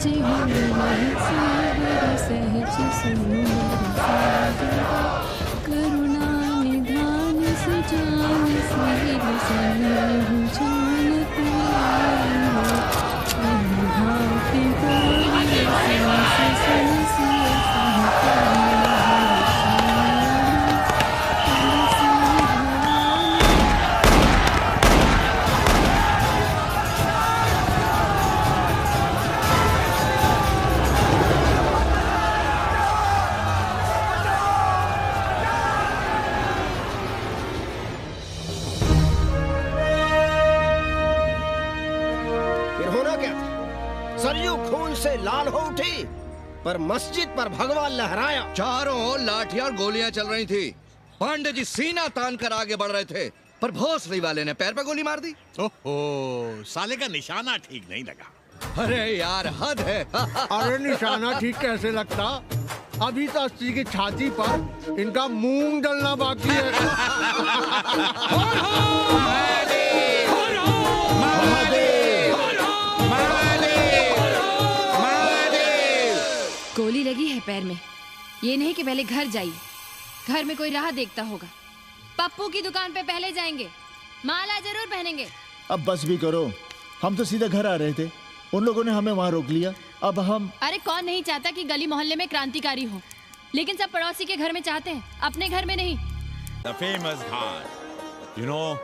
जे हो नहीं सागर सहज सुनो सागर करुणा निधान सुजान सहज सनेहु जान प्यारी हो अनुभाति बोली सांस सुनसिया सहकरी सरयू खून से लाल हो उठी, पर मस्जिद पर भगवा लहराया। चारों ओर लाठियां और गोलियां चल रही थी। पांडे जी सीना तान कर आगे बढ़ रहे थे, पर भोसड़ी वाले ने पैर पे गोली मार दी। ओहो, साले का निशाना ठीक नहीं लगा। अरे यार हद है। अरे निशाना ठीक कैसे लगता? अभी तो अस्सी की छाती पर इनका मूंग डलना बाकी है। गोली लगी है पैर में। ये नहीं कि पहले घर जाइए, घर में कोई राह देखता होगा। पप्पू की दुकान पे पहले जाएंगे, माला जरूर पहनेंगे। अब बस भी करो, हम तो सीधा घर आ रहे थे, उन लोगों ने हमें वहाँ रोक लिया। अब हम अरे कौन नहीं चाहता कि गली मोहल्ले में क्रांतिकारी हो, लेकिन सब पड़ोसी के घर में चाहते हैं, अपने घर में नहीं। The famous Ghat. You know,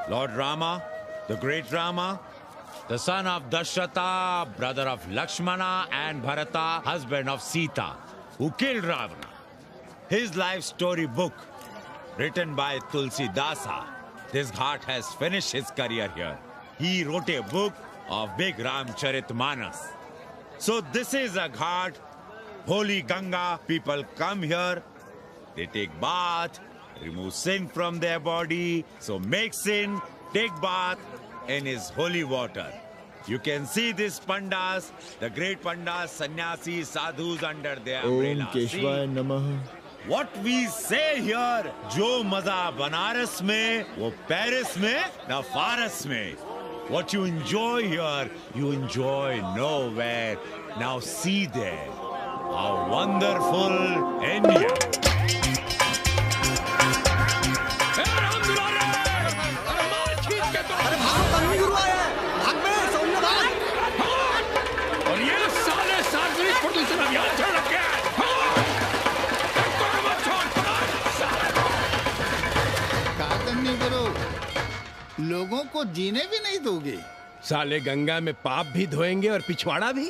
Lord Rama, the great Rama, the son of Dashrata, brother of Lakshmana and Bharata, husband of Sita, who killed Ravana. His life story book, written by Tulsi Dasa. This Ghat has finished his career here. He wrote a book of big Ramcharitmanas. So this is a Ghat, holy Ganga. People come here, they take bath, remove sin from their body. So make sin, take bath in his holy water. You can see these pandas, the great pandas, sannyasis, sadhus under their umbrella. ओम केशवाय नमः। What we say here, जो मजा बनारस में, वो Paris में, न फारस में. What you enjoy here, you enjoy nowhere. Now see there, how wonderful India. और ये साले सार्वजनिक प्रदूषण अभियान चल रखे हैं। नहीं करो, लोगों को जीने भी नहीं दोगे। साले गंगा में पाप भी धोएंगे और पिछवाड़ा भी,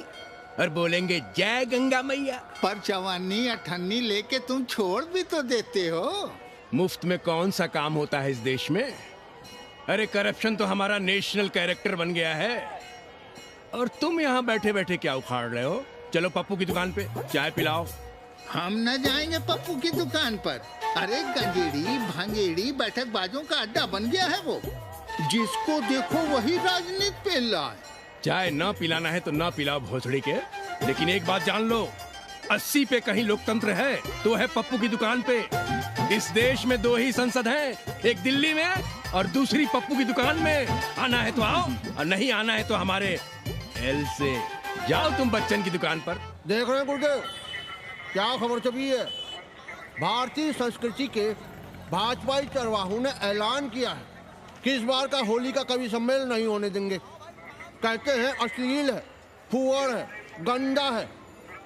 और बोलेंगे जय गंगा मैया। पर चवानी अठन्नी लेके तुम छोड़ भी तो देते हो। मुफ्त में कौन सा काम होता है इस देश में? अरे करप्शन तो हमारा नेशनल कैरेक्टर बन गया है। और तुम यहाँ बैठे बैठे क्या उखाड़ रहे हो? चलो पप्पू की दुकान पे चाय पिलाओ। हम न जाएंगे पप्पू की दुकान पर। अरे गंजेड़ी भांगेड़ी बैठक बाजों का अड्डा बन गया है वो। जिसको देखो वही राजनीति पेल रहा है। चाय न पिलाना है तो न पिलाओ भोसड़ी के, लेकिन एक बात जान लो, 80 पे कहीं लोकतंत्र है तो है पप्पू की दुकान पे। इस देश में 2 ही संसद हैं, एक दिल्ली में और दूसरी पप्पू की दुकान में। आना है तो आओ और नहीं आना है तो हमारे एल से जाओ तुम बच्चन की दुकान पर। देख रहे हैं गुरुदेव, क्या खबर छपी है? भारतीय संस्कृति के भाजपाई चरवाहों ने ऐलान किया है कि इस बार का होली का कवि सम्मेलन नहीं होने देंगे। कहते हैं अश्लील है, फुहड़ है, गंदा है।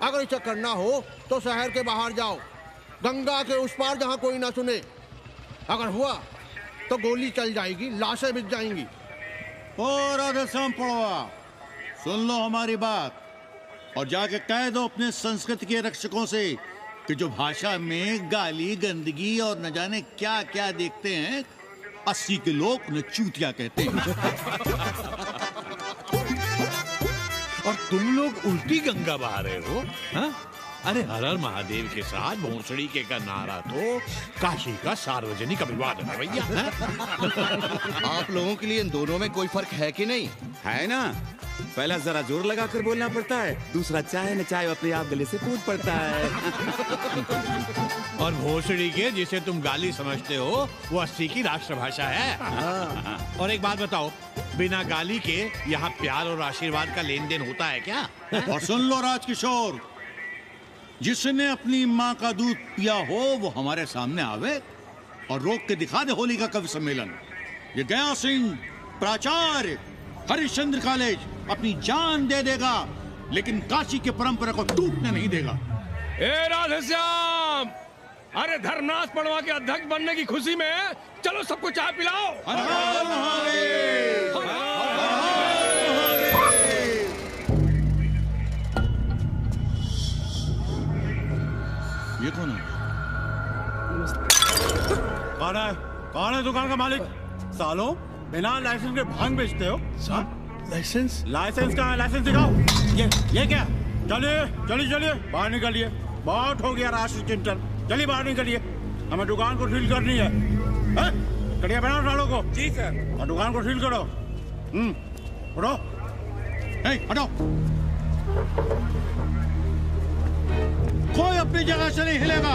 अगर इसे करना हो तो शहर के बाहर जाओ, गंगा के उस पार जहाँ कोई ना सुने। अगर हुआ तो गोली चल जाएगी, लाशें बिक जाएंगी। सुन लो हमारी बात और जाके कह दो अपने संस्कृति के रक्षकों से कि जो भाषा में गाली गंदगी और न जाने क्या क्या देखते हैं, 80 के लोग उन्हें चूतिया कहते हैं। और तुम लोग उल्टी गंगा बहा रहे हो, हाँ? अरे हर हर महादेव के साथ भोसड़ी के का नारा तो काशी का सार्वजनिक अभिवादन है भैया। आप लोगों के लिए इन दोनों में कोई फर्क है कि नहीं? है ना, पहला जरा जोर लगा कर बोलना पड़ता है, दूसरा चाहे न चाहे अपने आप गले से कूद पड़ता है। और भोसड़ी के जिसे तुम गाली समझते हो वो 80 की राष्ट्रभाषा है। और एक बात बताओ, बिना गाली के यहाँ प्यार और आशीर्वाद का लेन देन होता है क्या? और सुन लो राजकिशोर, जिसने अपनी माँ का दूध पिया हो वो हमारे सामने आवे और रोक के दिखा दे होली का कवि सम्मेलन। ये गया सिंह प्राचार्य हरिश्चंद्र कॉलेज अपनी जान दे देगा, लेकिन काशी की परंपरा को टूटने नहीं देगा। ए राधेश्याम, अरे धर्मनाथ पड़वा के अध्यक्ष बनने की खुशी में चलो सबको चाय पिलाओ। हर हर महादेव, हर हर महादेव। ये कौन है? कौन है दुकान का मालिक? सालों बिना लाइसेंस के भांग बेचते हो? लाइसेंस? लाइसेंस कहाँ है? लाइसेंस दिखाओ। ये क्या? चलिए चलिए चलिए बाहर निकलिए, बहुत हो गया राष्ट्रीय चिंतन। चलिए बाहर निकलिए, हमें दुकान को सील करनी है। कड़िया बनाओ सालों को। जी सर। और दुकान को सील करो। उठो। हटो, कोई अपनी जगह से नहीं हिलेगा।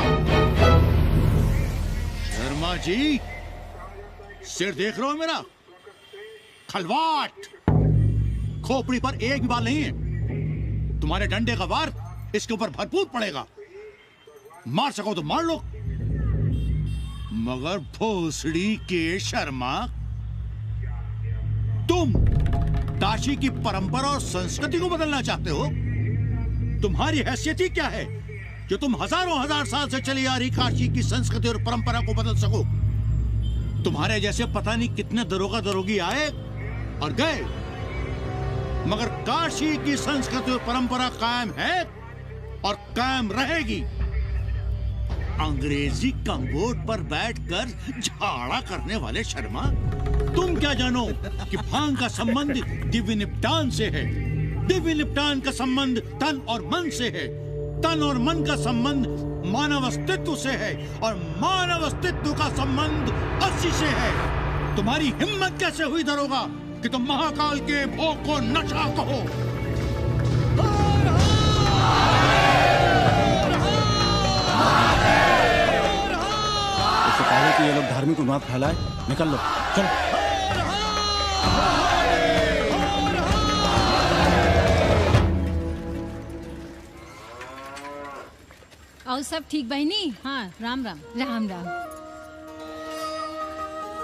शर्मा जी, सिर देख रहे हो मेरा? खलवाट, खोपड़ी पर एक भी बाल नहीं है। तुम्हारे डंडे का वार इसके ऊपर भरपूर पड़ेगा। मार सको तो मार लो, मगर भोसड़ी के शर्मा, तुम काशी की परंपरा और संस्कृति को बदलना चाहते हो? तुम्हारी हैसियत ही क्या है कि तुम हजारों हजार साल से चली आ रही काशी की संस्कृति और परंपरा को बदल सको? तुम्हारे जैसे पता नहीं कितने दरोगा दरोगी आए और गए, मगर काशी की संस्कृति और परंपरा कायम है और कायम रहेगी। अंग्रेजी कम्बोर्ड पर बैठकर झाड़ा करने वाले शर्मा, तुम क्या जानो कि भांग का संबंध दिव्य निपटान से है। दिव्य निपटान का संबंध तन और मन से है। तन और मन का संबंध मानव अस्तित्व से है और मानव अस्तित्व का संबंध अस्सी से है। तुम्हारी हिम्मत कैसे हुई दरोगा कि तुम महाकाल के भोग को नशा कहो? इससे पहले कि ये लोग धार्मिक उन्माद फैलाए, निकल लो, चलो। और सब ठीक बहनी? हाँ, राम राम। राम राम।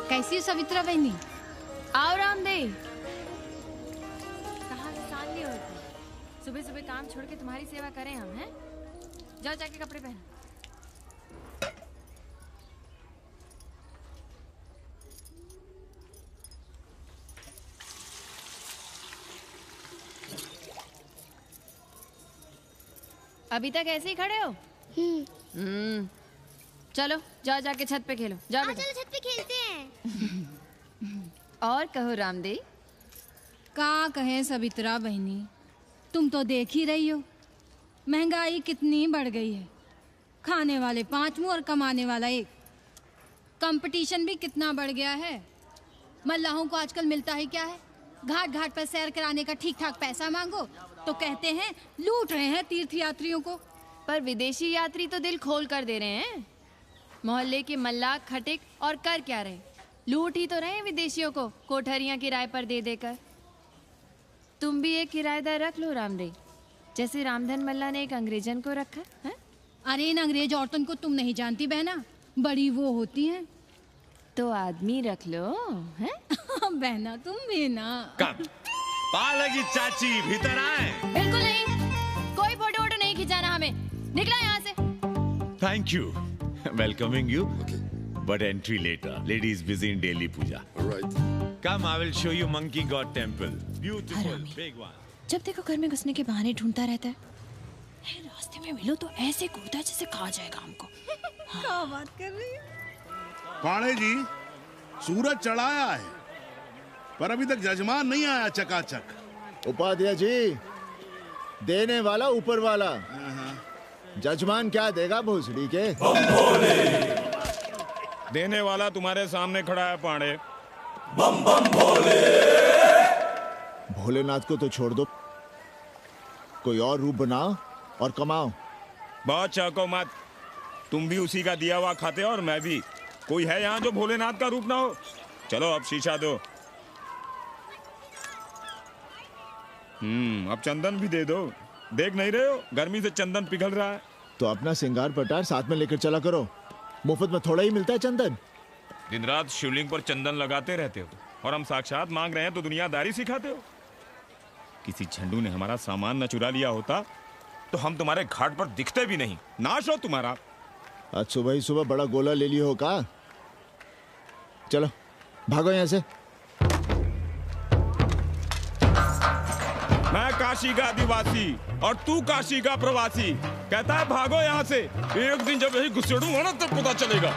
कैसी हो सवित्रा बहनी? आओ रामदेव। कहाँ से सान लिए हो तुम? सुबह सुबह काम छोड़ के तुम्हारी सेवा करें हम, हैं? जाओ जाके कपड़े पहनो। अभी तक ऐसे ही खड़े हो? चलो जाओ जाके छत पे खेलो। जाओ बेटा। चलो छत पे खेलते हैं। और कहो रामदेव। का कहें सवित्रा बहनी, तुम तो देख ही रही हो महंगाई कितनी बढ़ गई है। खाने वाले 5 मुंह और कमाने वाला 1। कंपटीशन भी कितना बढ़ गया है। मल्लाहों को आजकल मिलता ही क्या है? घाट घाट पर सैर कराने का ठीक ठाक पैसा मांगो तो कहते हैं लूट रहे हैं तीर्थ यात्रियों को। पर विदेशी यात्री तो दिल खोल कर दे रहे हैं। मोहल्ले के मल्लाह खटिक और कर क्या रहे? लूट ही तो रहे हैं विदेशियों को कोठरियां किराए पर दे देकर। तुम भी एक किराएदार रख लो रामदेव, जैसे रामधन मल्ला ने एक अंग्रेजन को रखा है। अरे इन अंग्रेज औरतों को तुम नहीं जानती बहना, बड़ी वो होती हैं। तो आदमी रख लो, हैं? बहना तुम भी ना। पालकी चाची भीतर आए। बिल्कुल नहीं, कोई फोटो वोटो नहीं खिंचाना हमें। निकलो यहाँ से। Thank you. Welcoming you. But entry later. Ladies busy in daily puja. All right. Come, I will show you Monkey God Temple. Beautiful, big one. जब देखो घर में घुसने के बहाने ढूंढता रहता है। रास्ते में मिलो तो ऐसे कूदता है जैसे खा जाएगा हमको। क्या बात कर रही है? काणे जी, सूरज चढ़ाया है पर अभी तक जजमान नहीं आया चकाचक। उपाध्याय जी, देने वाला ऊपर वाला, जजमान क्या देगा भोसड़ी के? देने वाला तुम्हारे सामने खड़ा है पांडे। बम बम भोले। भोलेनाथ को तो छोड़ दो, कोई और रूप बनाओ और कमाओ। बहुत चौको मत, तुम भी उसी का दिया हुआ खाते हो और मैं भी। कोई है यहाँ जो भोलेनाथ का रूप ना हो? चलो अब शीशा दो। अब चंदन भी दे दो। देख नहीं रहे हो गर्मी से चंदन पिघल रहा है। तो अपना सिंगार पटार साथ में लेकर चला करो, मुफ्त में थोड़ा ही मिलता है चंदन। दिन रात शिवलिंग पर चंदन लगाते रहते हो और हम साक्षात मांग रहे हैं तो दुनियादारी सिखाते हो। किसी झंडू ने हमारा सामान न चुरा लिया होता तो हम तुम्हारे घाट पर दिखते भी नहीं। नाश हो तुम्हारा। आज सुबह ही सुबह बड़ा गोला ले लियो हो का? चलो भागो यहाँ से। मैं काशी का आदिवासी और तू काशी का प्रवासी। कहता है भागो यहाँ से। एक दिन जब यही घुसेड़ूंगा ना तब पता चलेगा।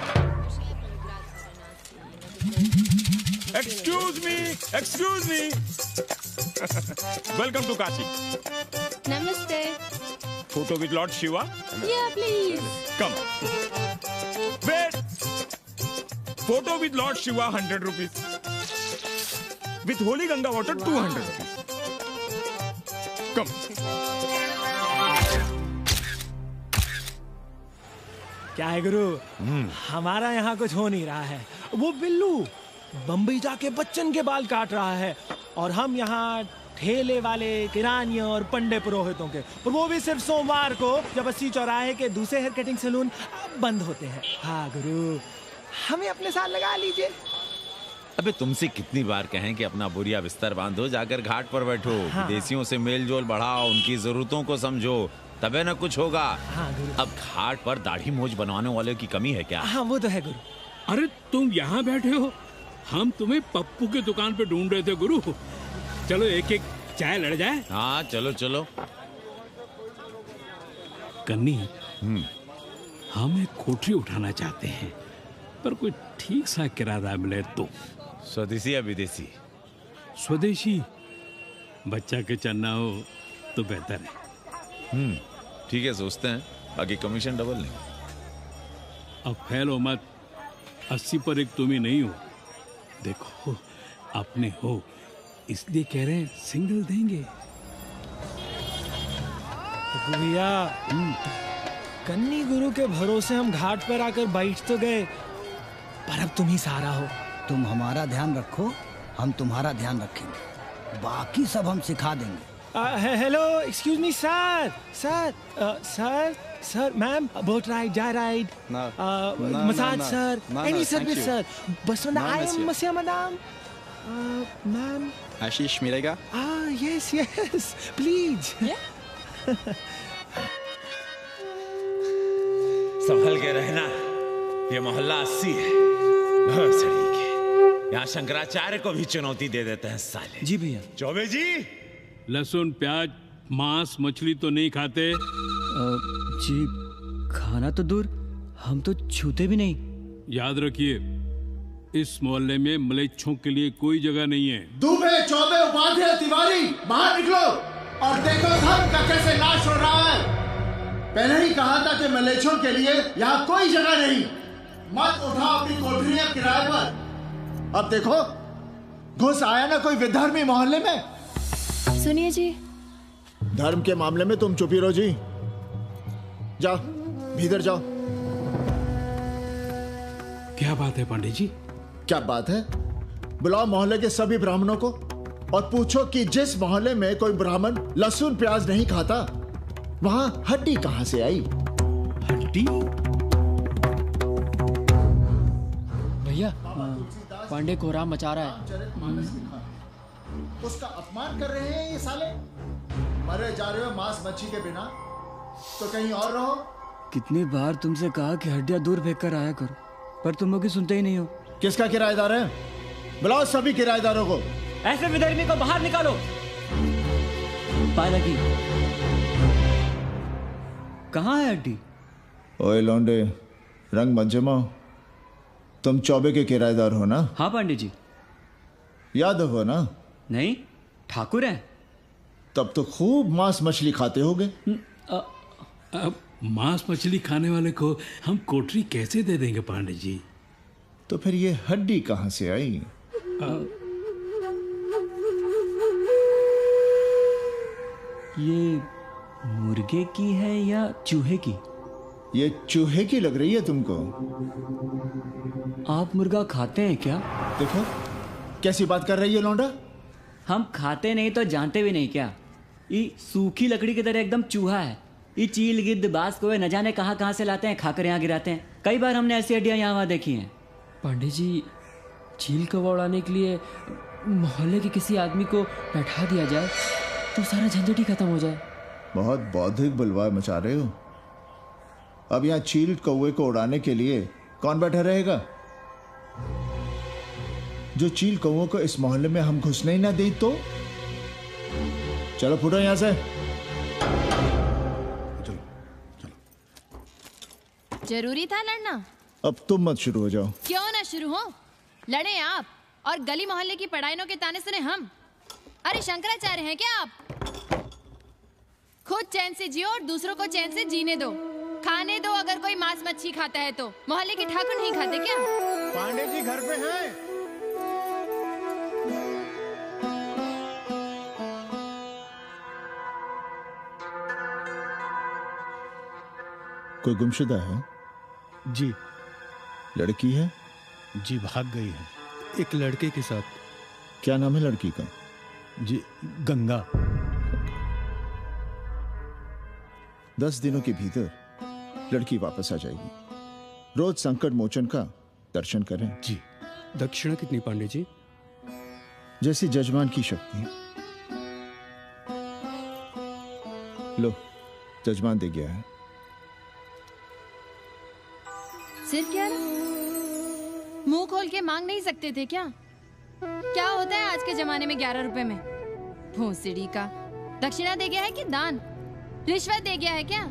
Excuse me welcome to Kashi. नमस्ते। Photo with lord Shiva. या please. Come wait. Photo with lord Shiva 100 rupees. With holy Ganga water 200 rupees. Come. क्या है गुरु, हमारा यहाँ कुछ हो नहीं रहा है। वो बिल्लू बम्बई जाके बच्चन के बाल काट रहा है और हम यहाँ ठेले वाले, किरानियों और पंडे पुरोहितों के, और वो भी सिर्फ सोमवार को, जब 80 चौराहे के दूसरे हेयर कटिंग सैलून बंद होते हैं। हाँ गुरु, हमें अपने साथ लगा लीजिए। अबे तुमसे कितनी बार कहें कि अपना बोरिया बिस्तर बांधो, जाकर घाट पर बैठो। हाँ। विदेशियों से मेल जोल बढ़ाओ, उनकी जरूरतों को समझो, तबे न कुछ होगा। हाँ गुरु। अब घाट पर दाढ़ी मूछ बनवाने वाले की कमी है क्या? हाँ वो तो है गुरु। अरे तुम यहाँ बैठे हो, हम तुम्हें पप्पू की दुकान पे ढूंढ रहे थे गुरु। चलो एक एक चाय लड़ जाए। हाँ चलो चलो। कन्नी, हम एक कोठरी उठाना चाहते हैं, पर कोई ठीक सा किराया मिले तो। स्वदेशी या विदेशी? स्वदेशी। बच्चा के चन्ना हो तो बेहतर है। ठीक है, सोचते हैं, बाकी कमीशन डबल नहीं। अब फैलो मत, 80 पर एक तुम ही नहीं हो। देखो अपने हो, इसलिए कह रहे हैं सिंगल देंगे। भैया, कन्नी गुरु के भरोसे हम घाट पर आकर बैठ तो गए, पर अब तुम ही सहारा हो। तुम हमारा ध्यान रखो, हम तुम्हारा ध्यान रखेंगे, बाकी सब हम सिखा देंगे। Hello, excuse me sir. Sir ma'am, boat ride, जा ride, massage sir, any service sir. बस आई एम मसिया मैडम। मैम आशीष मिलेगा? Yes please. संभल के रहना, ये मोहल्ला 80 है, भोसड़ी के। यहाँ शंकराचार्य को भी चुनौती दे देते हैं साले। जी भैया। चौबे जी, लहसुन, प्याज, मांस, मछली तो नहीं खाते? जी खाना तो दूर, हम तो छूते भी नहीं। याद रखिए, इस मोहल्ले में मलेच्छों के लिए कोई जगह नहीं है। दुबे, चौबे, उपाध्याय, तिवारी, बाहर निकलो और देखो धर्म का कैसे नाश हो रहा है। पहले ही कहा था कि मलेच्छों के लिए यहाँ कोई जगह नहीं। मत उठाओ अपनी कोठरियां किराए पर। अब देखो, घुस आया ना कोई विधर्मी मोहल्ले में। सुनिए जी, धर्म के मामले में तुम चुप ही रहो जी। जाओ भीतर जाओ। क्या बात है पंडित जी? क्या बात है? बुलाओ मोहल्ले के सभी ब्राह्मणों को और पूछो कि जिस मोहल्ले में कोई ब्राह्मण लहसुन प्याज नहीं खाता, वहां हड्डी कहां से आई? हड्डी? भैया, पांडे कोहराम मचा रहा है। उसका अपमान कर रहे हैं ये साले। मरे जा रहे हो मांस मच्छी के बिना, तो कहीं और रहो। कितनी बार तुमसे कहा कि हड्डियां दूर फेंक कर आया करो, पर तुम लोग सुनते ही नहीं हो। किसका किराएदार है? बुलाओ सभी किराएदारों को। ऐसे विधर्मी को बाहर निकालो। पालकी, कहाँ है हड्डी? ओए लौंडे, रंग मत जमाओ। तुम चौबे के किराएदार हो ना? हाँ पांडे जी। यादव हो ना? नहीं, ठाकुर हैं। तब तो खूब मांस मछली खाते होगे। अब मांस मछली खाने वाले को हम कोठरी कैसे दे देंगे पांडे जी? तो फिर ये हड्डी कहां से आई? ये मुर्गे की है या चूहे की? ये चूहे की लग रही है तुमको। आप मुर्गा खाते हैं क्या? देखो कैसी बात कर रही है लौंडा। हम खाते नहीं तो जानते भी नहीं क्या? ये सूखी लकड़ी की तरह एकदम चूहा है। ये चील गिद्ध बाज कौवे न जाने कहाँ से लाते हैं, खाकर यहाँ गिराते हैं। कई बार हमने ऐसी हड्डियाँ यहाँ वहाँ देखी हैं। पांडे जी, चील कौवा उड़ाने के लिए मोहल्ले के किसी आदमी को बैठा दिया जाए तो सारा झंझट ही खत्म हो जाए। बहुत बौद्धिक बलवा मचा रहे हो। अब यहाँ चील कौवे को उड़ाने के लिए कौन बैठा रहेगा? जो चील कौवों को इस मोहल्ले में हम घुसने ही ना दें तो? चलो फुटो यहाँ से। जरूरी था लड़ना? अब तुम मत शुरू हो जाओ। क्यों ना शुरू हो? लड़े आप और गली मोहल्ले की पढ़ाइयों के ताने सुने हम। अरे शंकराचार्य हैं क्या आप? खुद चैन से जियो और दूसरों को चैन से जीने दो। खाने दो अगर कोई मांस मच्छी खाता है तो। मोहल्ले के ठाकुर नहीं खाते क्या? पांडे जी घर पे हैं? कोई गुमशुदा है? जी। लड़की है? जी भाग गई है एक लड़के के साथ। क्या नाम है लड़की का? जी गंगा। 10 दिनों के भीतर लड़की वापस आ जाएगी। रोज संकट मोचन का दर्शन करें। जी। दक्षिणा कितनी पांडे जी? जैसी जजमान की शक्ति। लो, जजमान दे गया है। सिर्फ क्या? मुंह खोल के मांग नहीं सकते थे क्या? क्या होता है आज के जमाने में 11 रुपए में? भोसड़ी का। दक्षिणा दे गया है कि दान? रिश्वत दे गया है क्या?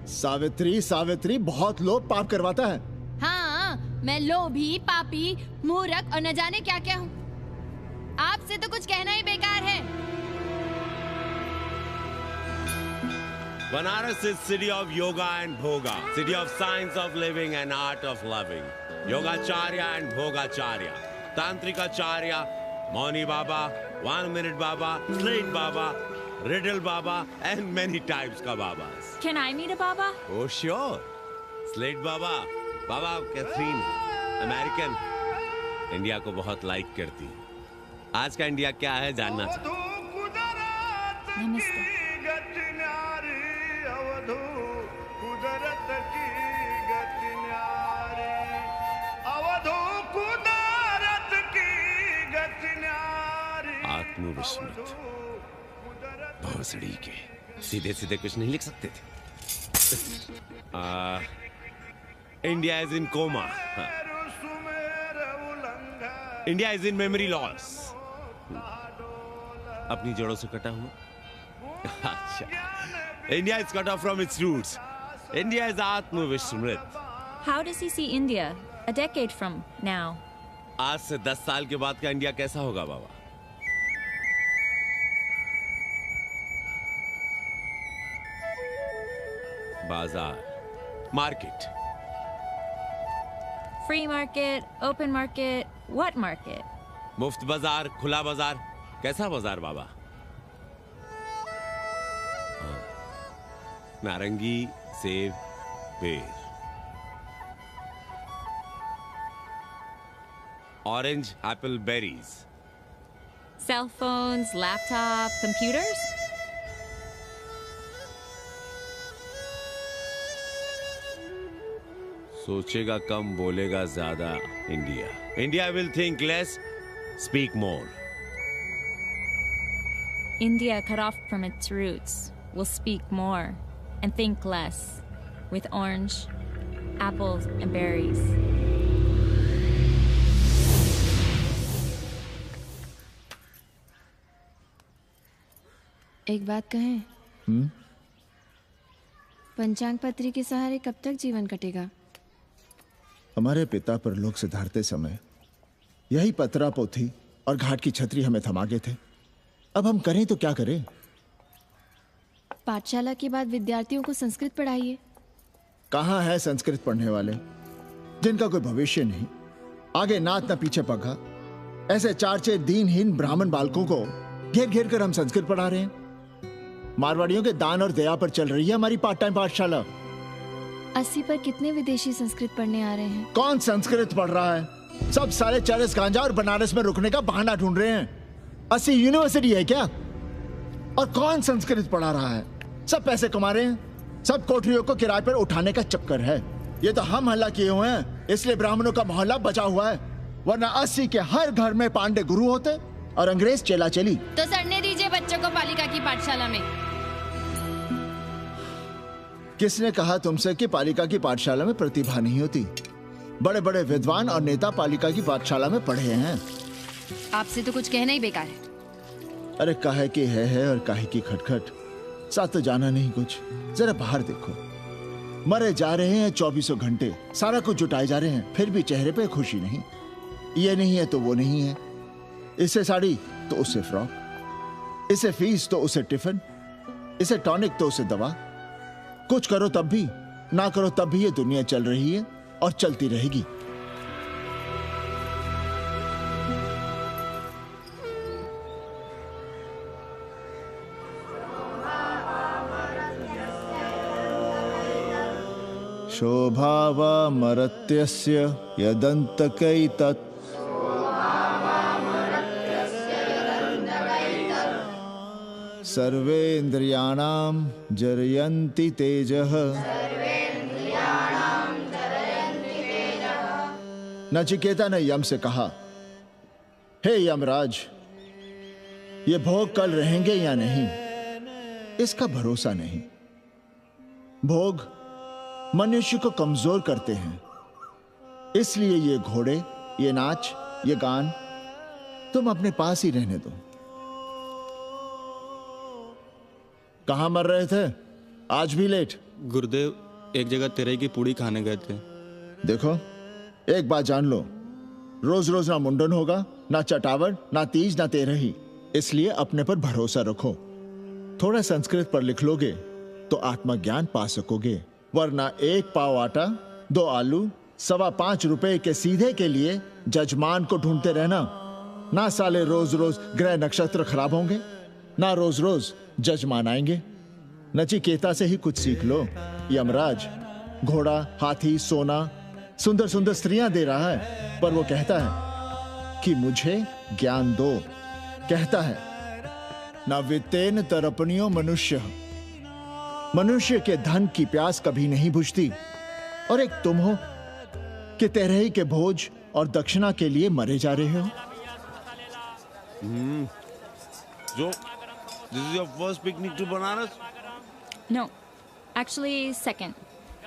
सावित्री, सावित्री बहुत लोभ पाप करवाता है। हाँ, मैं लोभी, पापी, मूर्ख और न जाने क्या क्या हूँ। आपसे तो कुछ कहना ही बेकार है। Banaras is city of yoga and bhoga, city of science of living and art of loving. Yogacharya and Bhogacharya, Tantrikacharya, Mauni Baba, 1 Minute Baba, Slate Baba, Riddle Baba, and many types ka Babas. Can I meet a Baba? Oh sure, Slate Baba, Baba Catherine, American, India को बहुत like करती है। आज का India क्या है जानना चाहती हूँ। नमस्ते। आत्मविस्मृत भोसड़ी के सीधे सीधे कुछ नहीं लिख सकते थे। India is in coma. India is in memory loss. अपनी जड़ों से कटा हुआ। अच्छा, India is cut off from its roots. India is आत्मविस्मृत। How does he see India a decade from now? आज से 10 साल के बाद का इंडिया कैसा होगा बाबा? बाजार, market. Free market, open market, what market? मुफ्त बाजार, खुला बाजार, कैसा बाजार बाबा? नारंगी, सेब, बेर। Orange, apple, berries. Cell phones, laptop, computers? सोचेगा कम, बोलेगा ज्यादा India. India will think less, speak more. India, cut off from its roots, will speak more and think less, with orange, apples, and berries. एक बात कहें? पंचांग पत्री के सहारे कब तक जीवन कटेगा? हमारे पिता पर लोग सिधारते समय यही पतरा पोथी और घाट की छतरी हमें थमा गए थे। अब हम करें तो क्या करें? पाठशाला के बाद विद्यार्थियों को संस्कृत पढ़ाइए। कहाँ है संस्कृत पढ़ने वाले जिनका कोई भविष्य नहीं, आगे नात न पीछे पगा। ऐसे 4 दीनहीन ब्राह्मण बालकों को घेर घेर कर हम संस्कृत पढ़ा रहे हैं। मारवाड़ियों के दान और दया पर चल रही है हमारी पार्ट टाइम पाठशाला। 80 पर कितने विदेशी संस्कृत पढ़ने आ रहे हैं? कौन संस्कृत पढ़ रहा है? सब सारे चरस गांजा और बनारस में रुकने का बहाना ढूंढ रहे हैं। 80 यूनिवर्सिटी है क्या? और कौन संस्कृत पढ़ा रहा है? सब पैसे कमा रहे हैं, सब कोठरियों को किराए पर उठाने का चक्कर है। ये तो हम हल्ला किए हुए हैं, इसलिए ब्राह्मणों का मोहल्ला बचा हुआ है, वरना 80 के हर घर में पांडे गुरु होते और अंग्रेज चेला चली। तो सड़ने दीजिए बच्चों को पालिका की पाठशाला में। किसने कहा तुमसे कि पालिका की पाठशाला में प्रतिभा नहीं होती? बड़े बड़े विद्वान और नेता पालिका की पाठशाला में पढ़े हैं। आपसे तो कुछ कहना ही बेकार है। अरे काहे की है और काहे की खटखट, साथ तो जाना नहीं कुछ। जरा बाहर देखो, मरे जा रहे हैं 24 घंटे, सारा कुछ जुटाए जा रहे हैं, फिर भी चेहरे पे खुशी नहीं। ये नहीं है तो वो नहीं है, इसे साड़ी तो उससे फ्रॉक, इसे फीस तो उसे टिफिन, इसे टॉनिक तो उसे दवा। कुछ करो तब भी, ना करो तब भी ये दुनिया चल रही है और चलती रहेगी। शोभावा मरत्यस्य यदन्तकैतत् सर्वेन्द्रियाणां जरयन्ति तेजः। नचिकेता ने यम से कहा, हे यमराज, ये भोग कल रहेंगे या नहीं, इसका भरोसा नहीं। भोग मनुष्य को कमजोर करते हैं, इसलिए ये घोड़े, ये नाच, ये गान तुम अपने पास ही रहने दो। कहां मर रहे थे? आज भी लेट? गुरुदेव, एक जगह तेरे की पूड़ी खाने गए थे। देखो, एक बात जान लो, रोज रोज ना मुंडन होगा, ना चटावट, ना तीज, ना तेरही। इसलिए अपने पर भरोसा रखो। थोड़ा संस्कृत पर लिख लोगे तो आत्मज्ञान पा सकोगे, वरना 1 पाव आटा, 2 आलू, 5.25 रुपए के सीधे के लिए जजमान को ढूंढते रहना। ना साले रोज रोज ग्रह नक्षत्र खराब होंगे, ना रोज रोज जजमान आएंगे। नचिकेता से ही कुछ सीख लो। यमराज घोड़ा, हाथी, सोना, सुंदर सुंदर स्त्रियां दे रहा है, पर वो कहता है कि मुझे ज्ञान दो। कहता है, ना वित्तेन तरपणियो मनुष्य, मनुष्य के धन की प्यास कभी नहीं बुझती। और एक तुम हो कि तेरही के भोज और दक्षिणा के लिए मरे जा रहे हो। So, this is your first picnic to Banaras? No, actually second.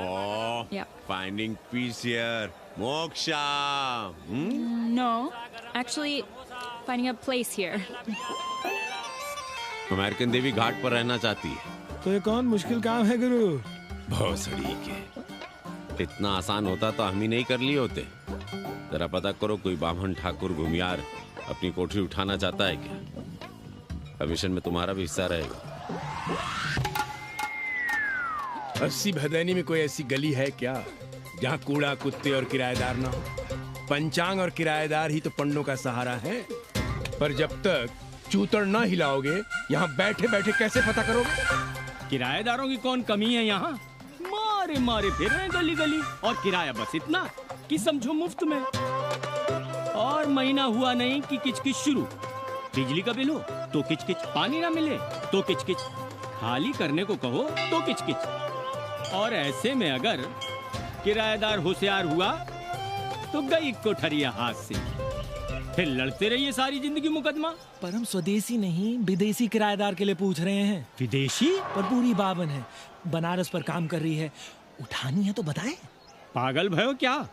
Oh, Yeah. finding peace here. Moksha. No, actually finding a place here. American देवी घाट पर रहना चाहती है। तो ये कौन मुश्किल काम है गुरु? भोसड़ी के। इतना आसान होता तो हम ही नहीं कर लिए होते। जरा पता करो, कोई बामन ठाकुर घुमियार अपनी कोठरी उठाना चाहता है क्या? कमीशन में तुम्हारा भी हिस्सा रहेगा। 80 भदैनी में कोई ऐसी गली है क्या जहाँ कूड़ा, कुत्ते और किराएदार ना हो? पंचांग और किराएदार ही तो पंडों का सहारा है। पर जब तक चूतड़ ना हिलाओगे, यहाँ बैठे बैठे कैसे पता करोगे? किराएदारों की कौन कमी है यहाँ? मारे मारे फिर रहे गली गली, और किराया बस इतना कि समझो मुफ्त में। और महीना हुआ नहीं कि किचकिच शुरू। बिजली का बिल हो तो किचकिच, पानी ना मिले तो किचकिच, खाली करने को कहो तो किचकिच। और ऐसे में अगर किराएदार होशियार हुआ तो गई कोठरिया हाथ से, फिर लड़ते रहिए सारी जिंदगी मुकदमा। पर हम स्वदेशी नहीं, विदेशी किराएदार के लिए पूछ रहे हैं। विदेशी? पर पूरी बावन है, बनारस पर काम कर रही है, उठानी है तो बताएं। पागल भयो क्या?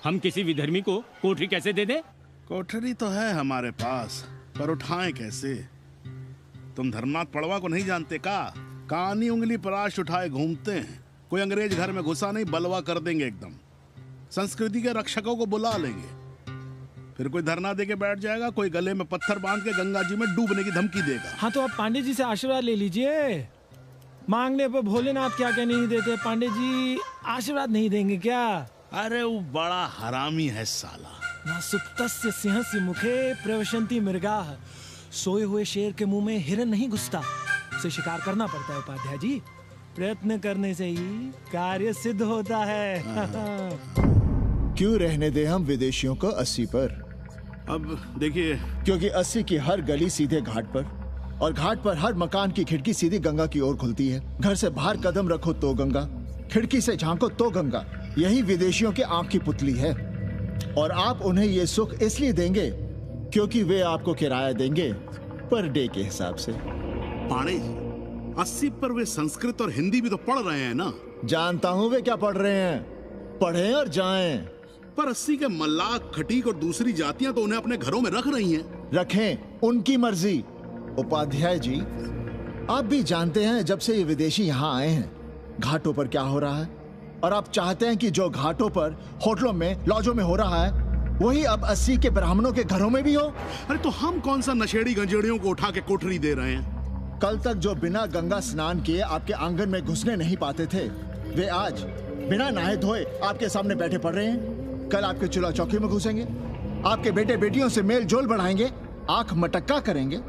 हम किसी विधर्मी को कोठरी कैसे दे दे? कोठरी तो है हमारे पास, पर उठाएं कैसे? तुम धर्मनाथ पड़वा को नहीं जानते का? कानी उंगली पराश उठाए घूमते हैं। कोई अंग्रेज घर में घुसा नहीं, बलवा कर देंगे एकदम। संस्कृति के रक्षकों को बुला लेंगे, फिर कोई धरना दे के बैठ जाएगा, कोई गले में पत्थर बांध के गंगा जी में डूबने की धमकी देगा। हाँ तो आप पांडे जी से आशीर्वाद ले लीजिए। मांगने पर भोलेनाथ क्या क्या नहीं देते, पांडे जी आशीर्वाद नहीं देंगे क्या? अरे वो बड़ा हरामी है साला। ना सुप्तस्य सिंहस्य मुखे प्रवशन्ति मृगाः। सोए हुए शेर के मुंह में हिरन नहीं घुसता, उसे शिकार करना पड़ता है उपाध्याय जी। प्रयत्न करने से ही कार्य सिद्ध होता है। क्यों रहने दे हम विदेशियों को 80 पर? अब देखिए, क्योंकि 80 की हर गली सीधे घाट पर और घाट पर हर मकान की खिड़की सीधी गंगा की ओर खुलती है। घर से बाहर कदम रखो तो गंगा, खिड़की से झांको तो गंगा। यही विदेशियों की आंख की पुतली है। और आप उन्हें ये सुख इसलिए देंगे क्योंकि वे आपको किराया देंगे पर डे के हिसाब से। पाणे जी, 80 पर वे संस्कृत और हिंदी भी तो पढ़ रहे हैं ना? जानता हूँ वे क्या पढ़ रहे हैं, पढ़ें और जाएं। पर 80 के मल्लाक, खटीक और दूसरी जातियां तो उन्हें अपने घरों में रख रही हैं। रखें, उनकी मर्जी। उपाध्याय जी, आप भी जानते हैं जब से ये विदेशी यहाँ आए हैं घाटों पर क्या हो रहा है, और आप चाहते हैं कि जो घाटों पर, होटलों में, लॉजों में हो रहा है वही अब 80 के ब्राह्मणों के घरों में भी हो। अरे तो हम कौन सा नशेड़ी गंजेड़ियों को उठा के कोठरी दे रहे हैं? कल तक जो बिना गंगा स्नान किए आपके आंगन में घुसने नहीं पाते थे, वे आज बिना नहाए धोए आपके सामने बैठे पड़ रहे हैं। कल आपके चूल्हा चौकी में घुसेंगे, आपके बेटे बेटियों से मेल जोल बढ़ाएंगे, आंख मटक्का करेंगे,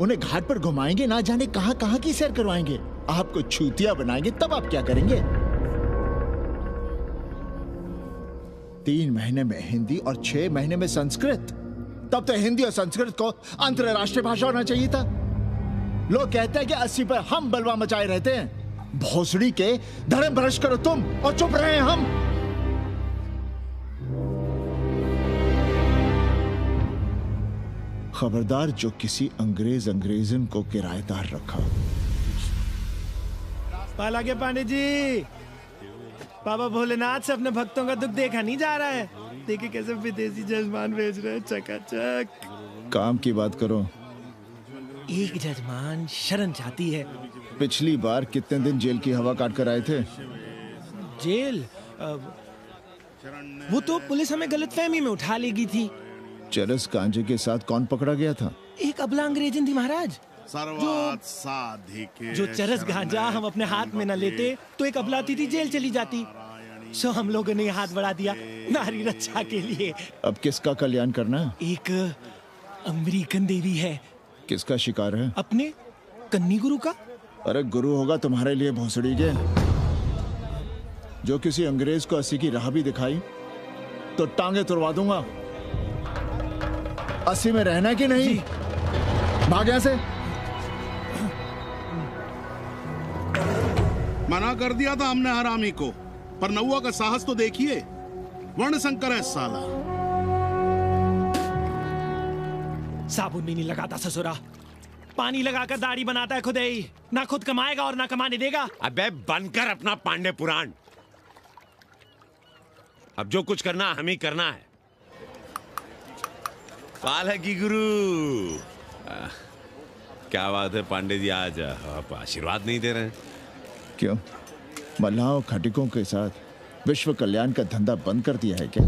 उन्हें घाट पर घुमाएंगे, ना जाने कहां कहां की सैर करवाएंगे, आपको छूतिया बनाएंगे। तब आप क्या करेंगे? 3 महीने में हिंदी और 6 महीने में संस्कृत। तब तो हिंदी और संस्कृत को अंतरराष्ट्रीय भाषा होना चाहिए था। लोग कहते हैं कि 80 पर हम बलवा मचाए रहते हैं। भोसड़ी के धर्म भ्रष्ट करो तुम और चुप रहे हम। खबरदार जो किसी अंग्रेजन को किराएदार रखा। पाला के पांडे जी, बाबा भोलेनाथ से अपने भक्तों का दुख देखा नहीं जा रहा है। देखिए कैसे विदेशी जजमान भेज रहे हैं चकाचक। काम की बात करो। एक जजमान शरण चाहती है। पिछली बार कितने दिन जेल की हवा काट कर आए थे? जेल? वो तो पुलिस हमें गलतफहमी में उठा लेगी थी। चरस गांजे के साथ कौन पकड़ा गया था? एक अबला अंग्रेजन थी महाराज। जो चरस गांजा हम अपने हाथ में न लेते तो एक अबलाती थी जेल चली जाती। सो हम लोगों ने हाथ बढ़ा दिया नारी रक्षा के लिए। अब किसका कल्याण करना? एक अमेरिकन देवी है। किसका शिकार है? अपने कन्नी गुरु का। अरे गुरु होगा तुम्हारे लिए भोसड़ी के। जो किसी अंग्रेज को 80 की राह भी दिखाई तो टांगे तुड़वा दूंगा। 80 में रहना है कि नहीं? भाग यहां से। मना कर दिया था हमने हरामी को, पर नौवा का साहस तो देखिए। वर्ण संकर है साला। साबुन भी नहीं लगाता ससुरा, पानी लगाकर दाढ़ी बनाता है खुद ही। ना खुद कमाएगा और ना कमाने देगा। अबे बनकर अपना पांडे पुराण। अब जो कुछ करना हम ही करना है। पालकी गुरु। क्या बात है पांडे जी, आज आप आशीर्वाद नहीं दे रहे हैं? क्यों? मल्लाहों खटिकों के साथ विश्व कल्याण का धंधा बंद कर दिया है क्या?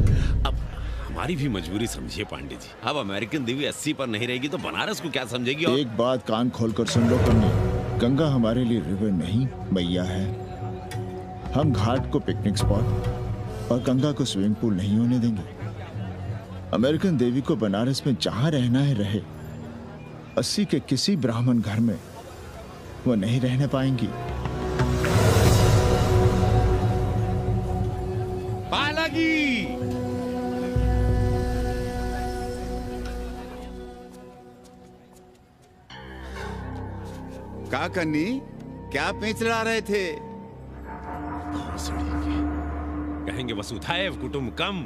अब हमारी भी मजबूरी समझिए पांडे जी। अब अमेरिकन देवी 80 पर नहीं रहेगी तो बनारस को क्या समझेगी? और... एक बात कान खोलकर सुन लो कन्नी, गंगा हमारे लिए रिवर नहीं मैया है। हम घाट को पिकनिक स्पॉट और गंगा को स्विमिंग पूल नहीं होने देंगे। अमेरिकन देवी को बनारस में जहां रहना है रहे। 80 के किसी ब्राह्मण घर में वो नहीं रहने पाएंगी। पालकी! का कन्नी, क्या पेंच लड़ा रहे थे? कहेंगे वसुधैव कुटुंबकम,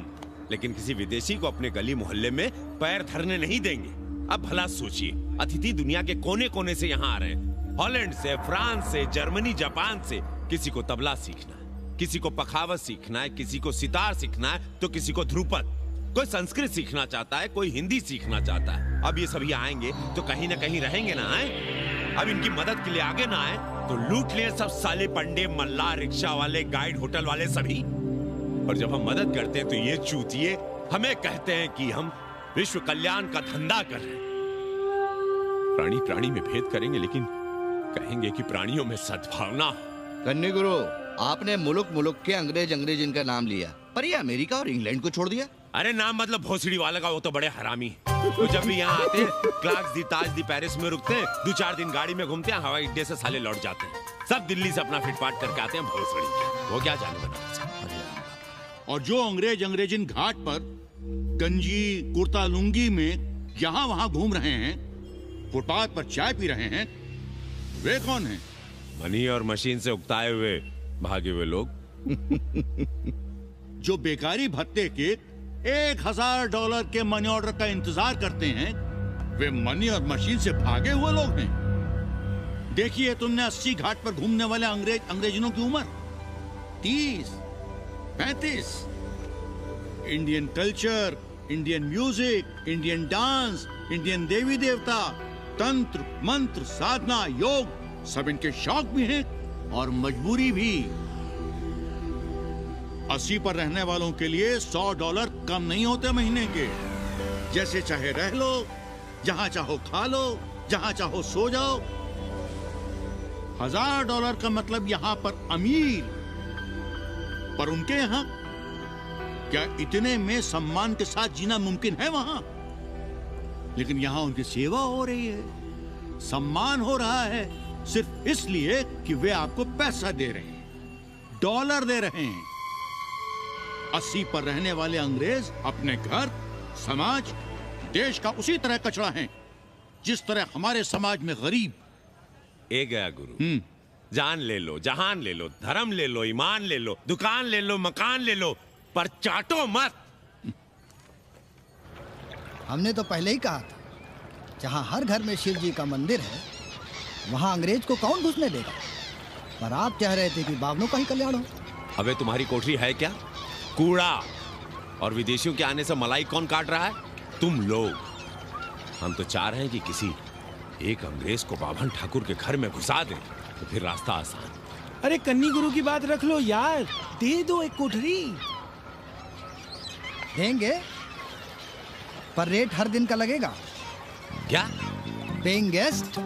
लेकिन किसी विदेशी को अपने गली मोहल्ले में पैर धरने नहीं देंगे। अब भला सोचिए, अतिथि दुनिया के कोने कोने से यहाँ आ रहे हैं। हॉलैंड से, फ्रांस से, जर्मनी, जापान से। किसी को तबला सीखना है, किसी को पखावत सीखना है, किसी को सितार सीखना है, तो किसी को ध्रुपद। कोई संस्कृत सीखना चाहता है, कोई हिंदी सीखना चाहता है। अब ये सभी आएंगे तो कहीं ना कहीं रहेंगे ना। आए अब इनकी मदद के लिए आगे ना आए तो लूट लिए सब साले पंडे, मल्ला, रिक्शा वाले, गाइड, होटल वाले सभी। और जब हम मदद करते हैं तो ये चूतिए हमें कहते हैं कि हम विश्व कल्याण का धंधा कर रहे हैं। प्राणी प्राणी में भेद करेंगे, लेकिन कहेंगे कि प्राणियों में सद्भावना। कन्नी गुरु, आपने मुल्क मुल्क के अंग्रेज इनका नाम लिया, पर ये अमेरिका और इंग्लैंड को छोड़ दिया। अरे नाम मतलब भोसड़ी वाला का, वो तो बड़े हरामी। वो जब भी यहाँ आते हैं क्लार्क्स दी, ताज दी, पेरिस में रुकते हैं, 2-4 दिन गाड़ी में घूमते हैं, हवाई अड्डे से साले लौट जाते हैं। सब दिल्ली से अपना फिटपाट करके आते हैं भोसड़ी। वो क्या जाने बनारस। और जो अंग्रेजिन घाट पर गंजी, कुर्ता, लुंगी में यहाँ वहाँ घूम रहे हैं, फुटपाथ पर चाय पी रहे हैं, वे कौन हैं? मनी और मशीन से उकताए हुए भागे हुए लोग। जो बेकारी भत्ते के $1000 के मनी ऑर्डर का इंतजार करते हैं, वे मनी और मशीन से भागे हुए लोग हैं। देखिए तुमने 80 घाट पर घूमने वाले अंग्रेजों की उम्र 30, 35। Indian culture, Indian music, Indian dance, Indian देवी देवता, तंत्र मंत्र, साधना, योग, सब इनके शौक भी हैं और मजबूरी भी। 80 पर रहने वालों के लिए $100 कम नहीं होते महीने के। जैसे चाहे रह लो, जहां चाहो खा लो, जहां चाहो सो जाओ। $1000 का मतलब यहां पर अमीर, पर उनके यहां क्या इतने में सम्मान के साथ जीना मुमकिन है वहां? लेकिन यहां उनकी सेवा हो रही है, सम्मान हो रहा है, सिर्फ इसलिए कि वे आपको पैसा दे रहे हैं, डॉलर दे रहे हैं। 80 पर रहने वाले अंग्रेज अपने घर, समाज, देश का उसी तरह कचरा हैं, जिस तरह हमारे समाज में गरीब। ए गया गुरु, जान ले लो, जहान ले लो, धर्म ले लो, ईमान ले लो, दुकान ले लो, मकान ले लो, पर चाटो मत। हमने तो पहले ही कहा था, जहां हर घर में शिव जी का मंदिर है, वहां अंग्रेज को कौन घुसने देगा। पर आप कह रहे थे कि बावनों का ही कल्याण हो। अबे तुम्हारी कोठरी है क्या? कूड़ा। और विदेशियों के आने से मलाई कौन काट रहा है? तुम लोग। हम तो चाह रहे हैं कि किसी एक अंग्रेज को बाभन ठाकुर के घर में घुसा दें, तो फिर रास्ता आसान। अरे कन्नी गुरु की बात रख लो यार, दे दो एक कोठरी। देंगे, पर रेट हर दिन का लगेगा। क्या? पेइंग गेस्ट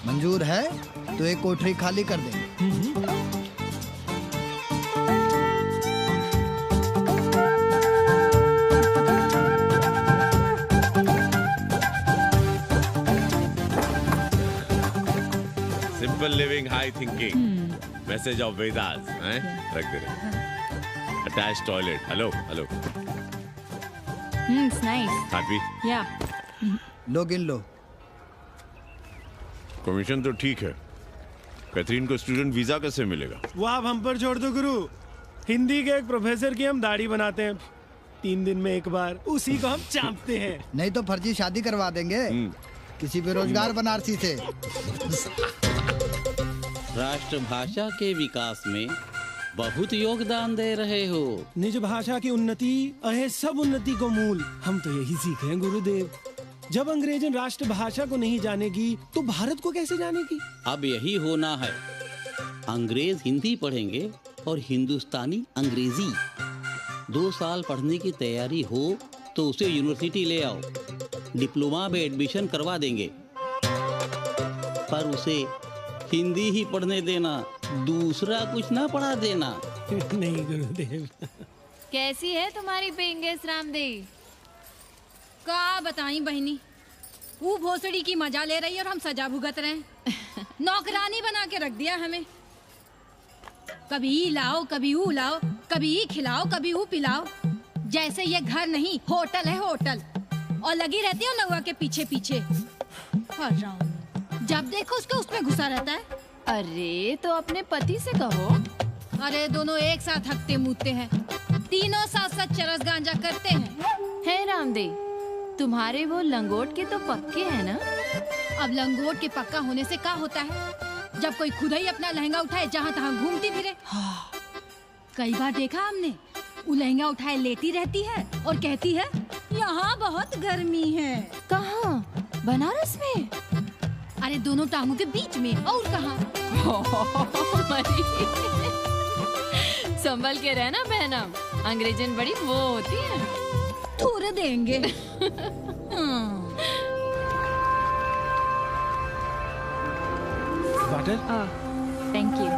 मंजूर है तो एक कोठरी खाली कर देंगे। Simple living, high thinking, message of Vedas, रख दे रहे। Attach toilet, hello hello. It's nice. Happy? Yeah. लो गिन लो। कमीशन तो ठीक है, कैथरीन को स्टूडेंट वीजा कैसे मिलेगा? वो आप हम पर छोड़ दो गुरु। हिंदी के एक प्रोफेसर की हम दाढ़ी बनाते हैं 3 दिन में एक बार, उसी को हम चापते हैं। नहीं तो फर्जी शादी करवा देंगे किसी बेरोजगार बनारसी से। राष्ट्रभाषा के विकास में बहुत योगदान दे रहे हो। निज भाषा की उन्नति अहे सब उन्नति को मूल। हम तो यही सीखे हैं गुरुदेव। जब अंग्रेजन राष्ट्रभाषा को नहीं जानेगी तो भारत को कैसे जानेगी? अब यही होना है। अंग्रेज हिंदी पढ़ेंगे और हिंदुस्तानी अंग्रेजी। 2 साल पढ़ने की तैयारी हो तो उसे यूनिवर्सिटी ले आओ, डिप्लोमा में एडमिशन करवा देंगे, पर उसे हिंदी ही पढ़ने देना, दूसरा कुछ ना पढ़ा देना। नहीं गुरुदेव। कैसी है तुम्हारी पेंगेस रामदेव? का बताई बहनी, वो भोसड़ी की मजा ले रही है और हम सजा भुगत रहे हैं। नौकरानी बना के रख दिया हमें। कभी ई लाओ, कभी ऊ लाओ, कभी ई खिलाओ, कभी ऊ पिलाओ। जैसे ये घर नहीं होटल है होटल, और लगी रहती है नौवा के पीछे पीछे। जब देखो उसके उसमें घुसा रहता है। अरे तो अपने पति से कहो। अरे दोनों एक साथ हकते मूतते हैं, तीनों साथ साथ चरस गांजा करते हैं। है रामदेव, तुम्हारे वो लंगोट के तो पक्के हैं ना? अब लंगोट के पक्का होने से क्या होता है, जब कोई खुद ही अपना लहंगा उठाए जहाँ तहाँ घूमती फिरे। कई बार देखा हमने, वो लहंगा उठाए लेटी रहती है और कहती है यहाँ बहुत गर्मी है। कहाँ? बनारस में? अरे दोनों टांगों के बीच में, और कहाँ? संभल के रहना बहनम, अंग्रेजन बड़ी वो होती है। थोड़े देंगे। वाटर? Thank you.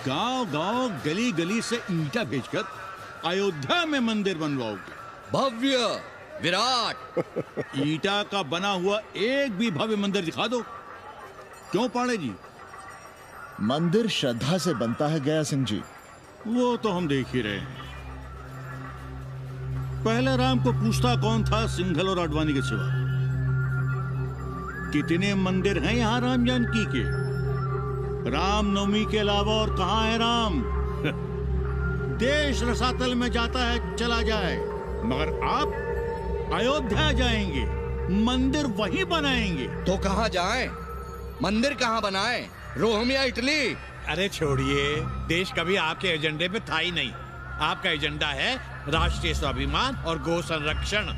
गांव गांव गली गली से ईंटा भेजकर अयोध्या में मंदिर बनवाओगे? भव्य विराट ईंटा का बना हुआ एक भी भव्य मंदिर दिखा दो। क्यों पाड़े जी? मंदिर श्रद्धा से बनता है गया सिंह जी। वो तो हम देख ही रहे हैं। पहले राम को पूछता कौन था सिंघल और आडवाणी के सिवा? कितने मंदिर हैं यहाँ राम जानकी के? रामनवमी के अलावा और कहाँ है राम? देश रसातल में जाता है चला जाए, मगर आप अयोध्या जाएंगे, मंदिर वहीं बनाएंगे। तो कहाँ जाएं? मंदिर कहाँ बनाएं? रोम या इटली? अरे छोड़िए, देश कभी आपके एजेंडे पे था ही नहीं। आपका एजेंडा है राष्ट्रीय स्वाभिमान और गौ संरक्षण।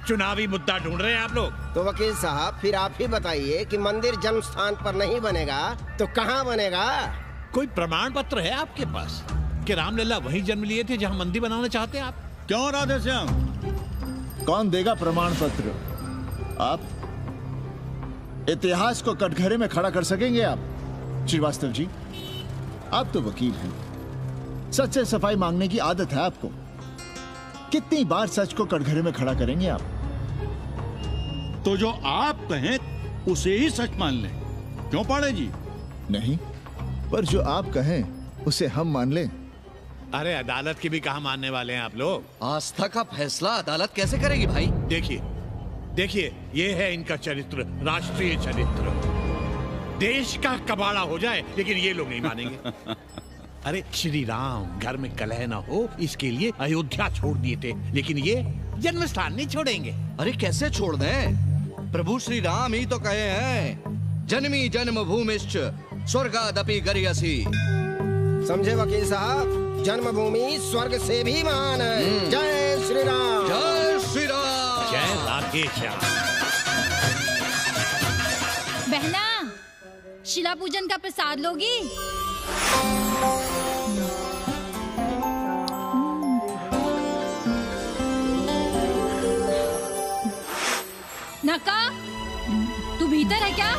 चुनावी मुद्दा ढूंढ रहे हैं आप लोग। तो वकील साहब फिर आप ही बताइए कि मंदिर जन्म स्थान पर नहीं बनेगा तो कहाँ बनेगा? कोई प्रमाण पत्र है आपके पास कि रामलला वहीं जन्म लिए थे जहां मंदिर बनाना चाहते हैं आप? क्यों राधे श्याम? कौन देगा प्रमाण पत्र? आप इतिहास को कटघरे में खड़ा कर सकेंगे आप? श्रीवास्तव जी, आप तो वकील हैं, सच से सफाई मांगने की आदत है आपको। कितनी बार सच को कटघरे में खड़ा करेंगे आप? तो जो आप कहें उसे ही सच मान लें। क्यों पाड़े जी? नहीं, पर जो आप कहें उसे हम मान लें। अरे अदालत की भी कहाँ मानने वाले हैं आप लोग? आस्था का फैसला अदालत कैसे करेगी भाई? देखिए देखिए, ये है इनका चरित्र, राष्ट्रीय चरित्र। देश का कबाड़ा हो जाए लेकिन ये लोग नहीं मानेंगे। अरे श्री राम घर में कलह न हो इसके लिए अयोध्या छोड़ दिए थे, लेकिन ये जन्म स्थान नहीं छोड़ेंगे। अरे कैसे छोड़ दें? प्रभु श्री राम ही तो कहे हैं, जन्मी जन्मभूमिश्च स्वर्गादपि गरियसी। समझे वकील साहब, जन्मभूमि स्वर्ग से भी महान है। जय श्री राम। जय श्री राम। जय राधे श्याम। बहना, शिला पूजन का प्रसाद लोगी? नका, तू भीतर है क्या?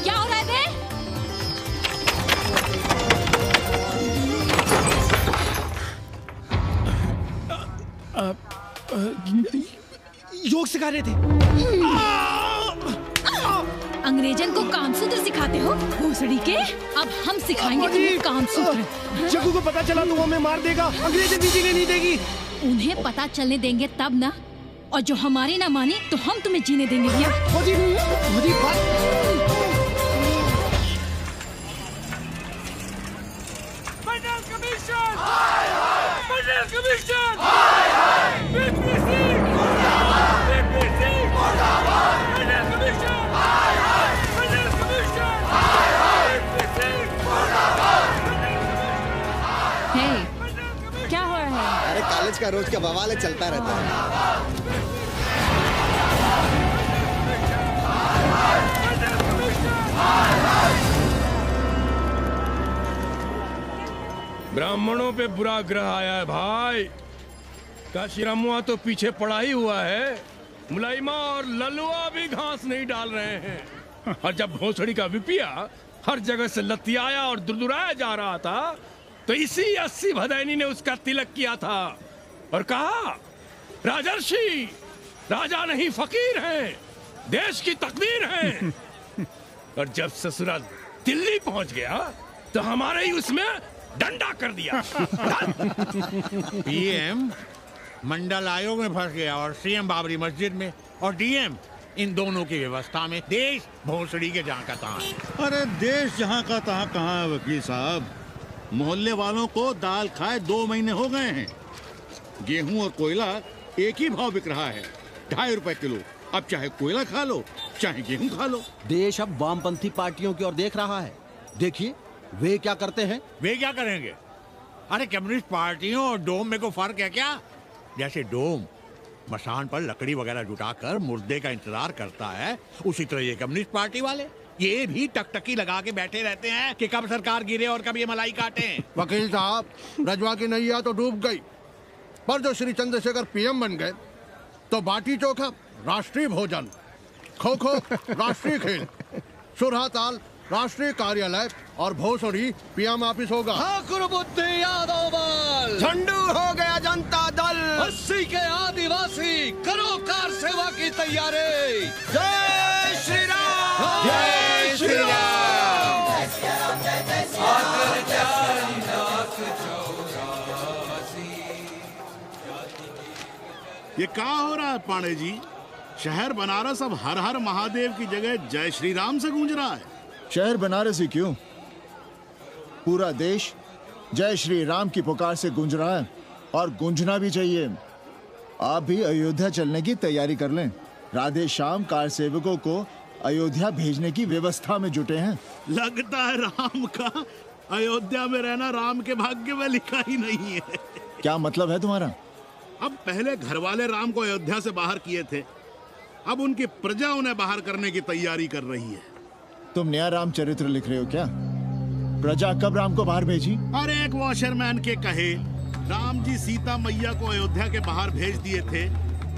क्या हो रहा है बे? योग सिखा रहे थे। अंग्रेजन को कामसूत्र सिखाते हो भोसड़ी के? अब हम सिखाएंगे तुम्हें कामसूत्र। जग्गू को पता चला तो वो हमें मार देगा, अंग्रेजन भी जीने नहीं देगी। उन्हें पता चलने देंगे तब ना, और जो हमारी ना मानी तो हम तुम्हें जीने देंगे भैया। क्या हो रहा है? अरे कॉलेज का रोज का बवाल चलता रहता है। ब्राह्मणों पे बुरा ग्रह आया है भाई। काशीरामुआ तो पीछे पड़ा ही हुआ है, मुलाइमा और ललुआ भी घास नहीं डाल रहे हैं। और जब भोसड़ी का विपिया हर जगह से लतियाया और दुरदुराया जा रहा था तो इसी 80 भदैनी ने उसका तिलक किया था और कहा, राजर्षि राजा नहीं फकीर हैं, देश की तकदीर है। और जब ससुरा दिल्ली पहुंच गया तो हमारे ही उसमें डंडा कर दिया। पीएम मंडल आयोग में फंस गया और सीएम बाबरी मस्जिद में, और डीएम इन दोनों की व्यवस्था में। देश भोसड़ी के जहाँ का तहाँ है। अरे देश जहाँ का तहाँ कहाँ है वकील साहब? मोहल्ले वालों को दाल खाए 2 महीने हो गए हैं। गेहूं और कोयला एक ही भाव बिक रहा है, 2.5 रुपए किलो। अब चाहे कोयला खा लो चाहे गेहूं खा लो। देश अब वामपंथी पार्टियों की ओर देख रहा है। देखिए वे क्या करते हैं। वे क्या करेंगे? अरे कम्युनिस्ट पार्टियों और डोम में को फर्क है क्या? जैसे डोम मसान पर लकड़ी वगैरह जुटाकर मुर्दे का इंतजार करता है, उसी तरह ये कम्युनिस्ट पार्टी वाले ये भी टकटकी लगा के बैठे रहते हैं कि कब सरकार गिरे और कब ये मलाई काटे। वकील साहब, रजवा की नैया तो डूब गई, पर जो श्री चंद्रशेखर पीएम बन गए तो बाटी चोखा राष्ट्रीय भोजन, खो खो राष्ट्रीय खेल, सुरहाताल राष्ट्रीय कार्यालय और भोसड़ी पीएम ऑफिस होगा। ठाकुर बुद्धि यादव बल, झंडू हो गया जनता दल, 80 के आदिवासी करो कार सेवा की तैयारी। जय श्री राम, जय श्री राम। ये क्या हो रहा है पांडे जी? शहर बनारस अब हर हर महादेव की जगह जय श्री राम से गूंज रहा है। शहर बनारस ही क्यों, पूरा देश जय श्री राम की पुकार से गूंज रहा है और गूंजना भी चाहिए। आप भी अयोध्या चलने की तैयारी कर लें। राधे श्याम कार सेवकों को अयोध्या भेजने की व्यवस्था में जुटे हैं। लगता है राम का अयोध्या में रहना राम के भाग्य में लिखा ही नहीं है। क्या मतलब है तुम्हारा? अब पहले घर वाले राम को अयोध्या से बाहर किए थे, अब उनकी प्रजा उन्हें बाहर करने की तैयारी कर रही है। तुम नया रामचरित्र लिख रहे हो क्या? प्रजा कब राम को बाहर भेजी? अरे एक वॉशरमैन के कहे राम जी सीता मैया को अयोध्या के बाहर भेज दिए थे,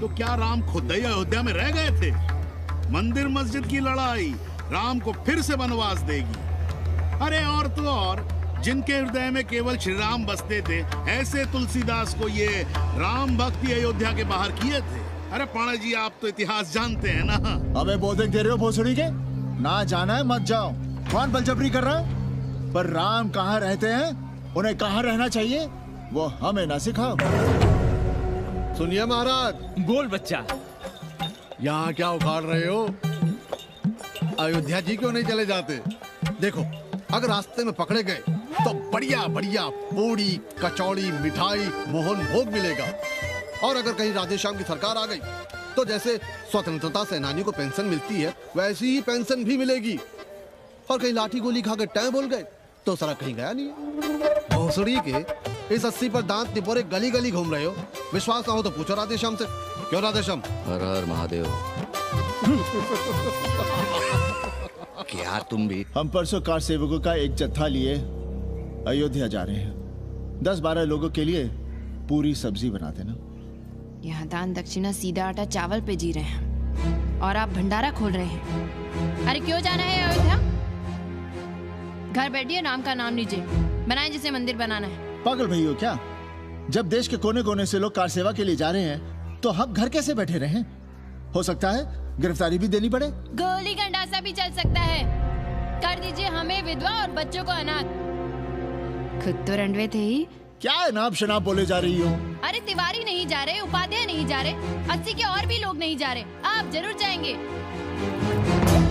तो क्या राम खुद ही अयोध्या में रह गए थे? मंदिर मस्जिद की लड़ाई राम को फिर से वनवास देगी। अरे और तो और, जिनके हृदय में केवल श्री राम बसते थे, ऐसे तुलसीदास को ये राम भक्ति अयोध्या के बाहर किए थे। अरे पाणा जी, आप तो इतिहास जानते हैं ना। हमें बोधक दे रहे हो भोसड़ी के? ना जाना है मत जाओ। कौन बलजबरी कर रहा है? पर राम कहाँ रहते हैं, उन्हें कहाँ रहना चाहिए, वो हमें ना सिखाओ। सुनिए महाराज। बोल बच्चा। यहाँ क्या उखाड़ रहे हो? अयोध्या जी क्यों नहीं चले जाते? देखो, अगर रास्ते में पकड़े गए तो बढ़िया बढ़िया पूड़ी कचौड़ी मिठाई मोहन भोग मिलेगा। और अगर कहीं राधे श्याम की सरकार आ गई तो जैसे स्वतंत्रता सेनानियों को पेंशन मिलती है, वैसी ही पेंशन भी मिलेगी। और कहीं लाठी गोली खा के टैं बोल गए तो सारा कहीं गया नहीं है। भोसड़ी के इस 80 पर दांत निपोरे गली गली घूम रहे हो। विश्वास ना हो तो पूछो राधे श्याम से। क्यों राधे श्याम? हर हर महादेव। क्या तुम भी? हम परसों कार सेवकों का एक जत्था लिए अयोध्या जा रहे हैं। 10-12 लोगों के लिए पूरी सब्जी बना देना। यहाँ दान दक्षिणा सीधा आटा चावल पे जी रहे हैं और आप भंडारा खोल रहे हैं। अरे क्यों जाना है अयोध्या? घर बैठिए, राम का नाम लीजिए, बनाए जिसे मंदिर बनाना है। पागल भई हो क्या? जब देश के कोने कोने से लोग कार सेवा के लिए जा रहे हैं तो हम घर कैसे बैठे रहे? हो सकता है गिरफ्तारी भी देनी पड़े। गोली गंडासा भी चल सकता है। कर दीजिए हमें विधवा और बच्चों को अनाथ। खुद तो रंडवे थे ही। क्या अनाप शनाप बोले जा रही हो? अरे तिवारी नहीं जा रहे, उपाध्याय नहीं जा रहे, 80 के और भी लोग नहीं जा रहे। आप जरूर जाएंगे।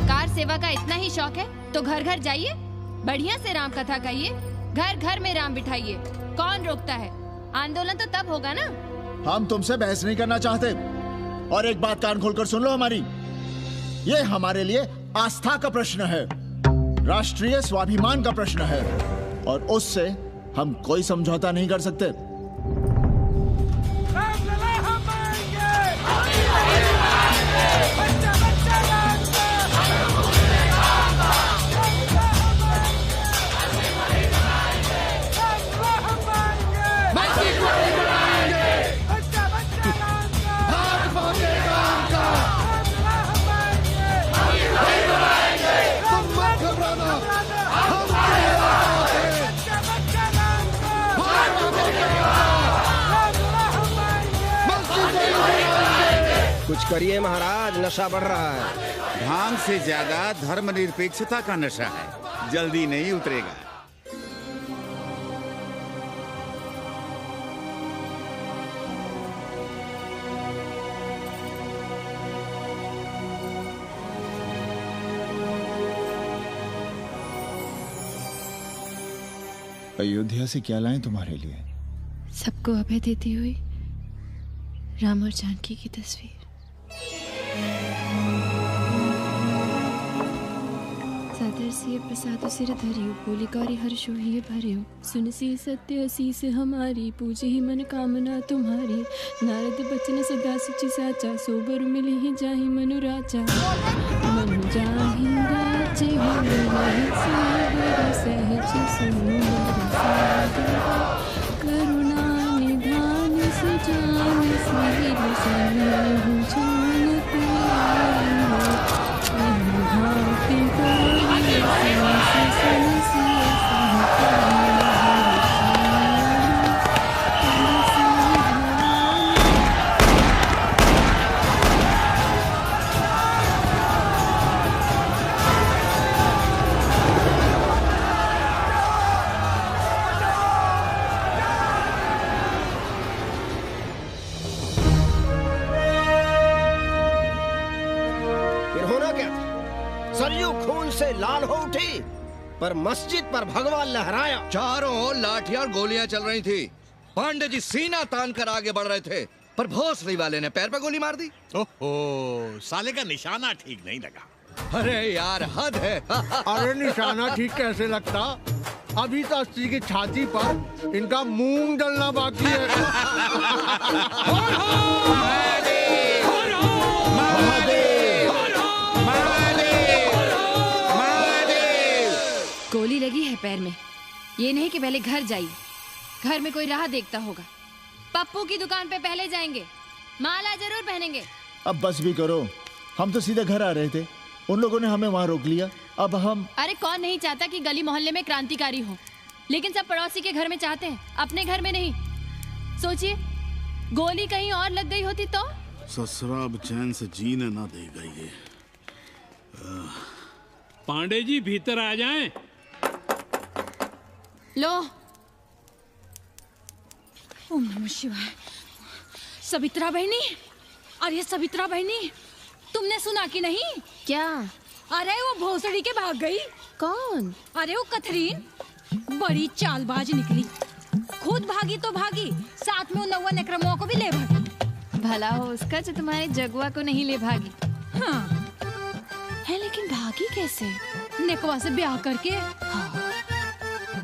कार सेवा का इतना ही शौक है तो घर घर जाइए, बढ़िया से राम कथा कहिए, घर घर में राम बिठाइए। कौन रोकता है? आंदोलन तो तब होगा ना। हम तुमसे बहस नहीं करना चाहते। और एक बात कान खोलकर सुन लो हमारी, ये हमारे लिए आस्था का प्रश्न है, राष्ट्रीय स्वाभिमान का प्रश्न है, और उससे हम कोई समझौता नहीं कर सकते। कुछ करिए महाराज, नशा बढ़ रहा है। भांग से ज्यादा धर्मनिरपेक्षता का नशा है, जल्दी नहीं उतरेगा। अयोध्या से क्या लाएं तुम्हारे लिए? सबको अभय देती हुई राम और जानकी की तस्वीर। सादर सिय प्रसाद सिर धरियो, बोली गौरी हर्षो ही भरियो, सुन सी सत्य असीस हमारी, पूजे ही मन कामना तुम्हारी। नारद बचन सदा सुचि साचा, सोबर मिली ही जाहि मनु राजा। मनु जाहि राजे होई सोबर सहज सुंदर सागर, करुणा निधान सुजान सिर सनहु जान पाई। भांति लाल हो उठी, पर मस्जिद पर भगवा लहराया। चारों ओर लाठियां और गोलियां चल रही थी। पांडे जी सीना तान कर आगे बढ़ रहे थे, पर भोसड़ी वाले ने पैर पे गोली मार दी। ओहो, साले का निशाना ठीक नहीं लगा। अरे यार हद है। अरे निशाना ठीक कैसे लगता? अभी तो अस्सी की छाती पर इनका मूंग डलना बाकी है। गोली लगी है पैर में, ये नहीं कि पहले घर जाइए, घर में कोई राह देखता होगा। पप्पू की दुकान पे पहले जाएंगे, माला जरूर पहनेंगे। अब बस भी करो, हम तो सीधे घर आ रहे थे, उन लोगों ने हमें वहाँ रोक लिया। अब हम अरे कौन नहीं चाहता कि गली मोहल्ले में क्रांतिकारी हो, लेकिन सब पड़ोसी के घर में चाहते हैं, अपने घर में नहीं। सोचिए, गोली कहीं और लग गई होती तो? ससुरा अब चैन से जीने ना देगा ये। पांडे जी भीतर आ जाएं। लो। ओम नमः शिवाय। सवित्रा बहनी, अरे सवित्रा बहनी, तुमने सुना कि नहीं? क्या? अरे वो भोसड़ी के भाग गई। कौन? अरे वो कथरीन, बड़ी चालबाज निकली। खुद भागी तो भागी, साथ में उन 9 नक्रमों को भी ले भागी। भला हो उसका जो तुम्हारे जगुआ को नहीं ले भागी। हाँ है, लेकिन भागी कैसे? नेकवा से ब्याह करके। हाँ।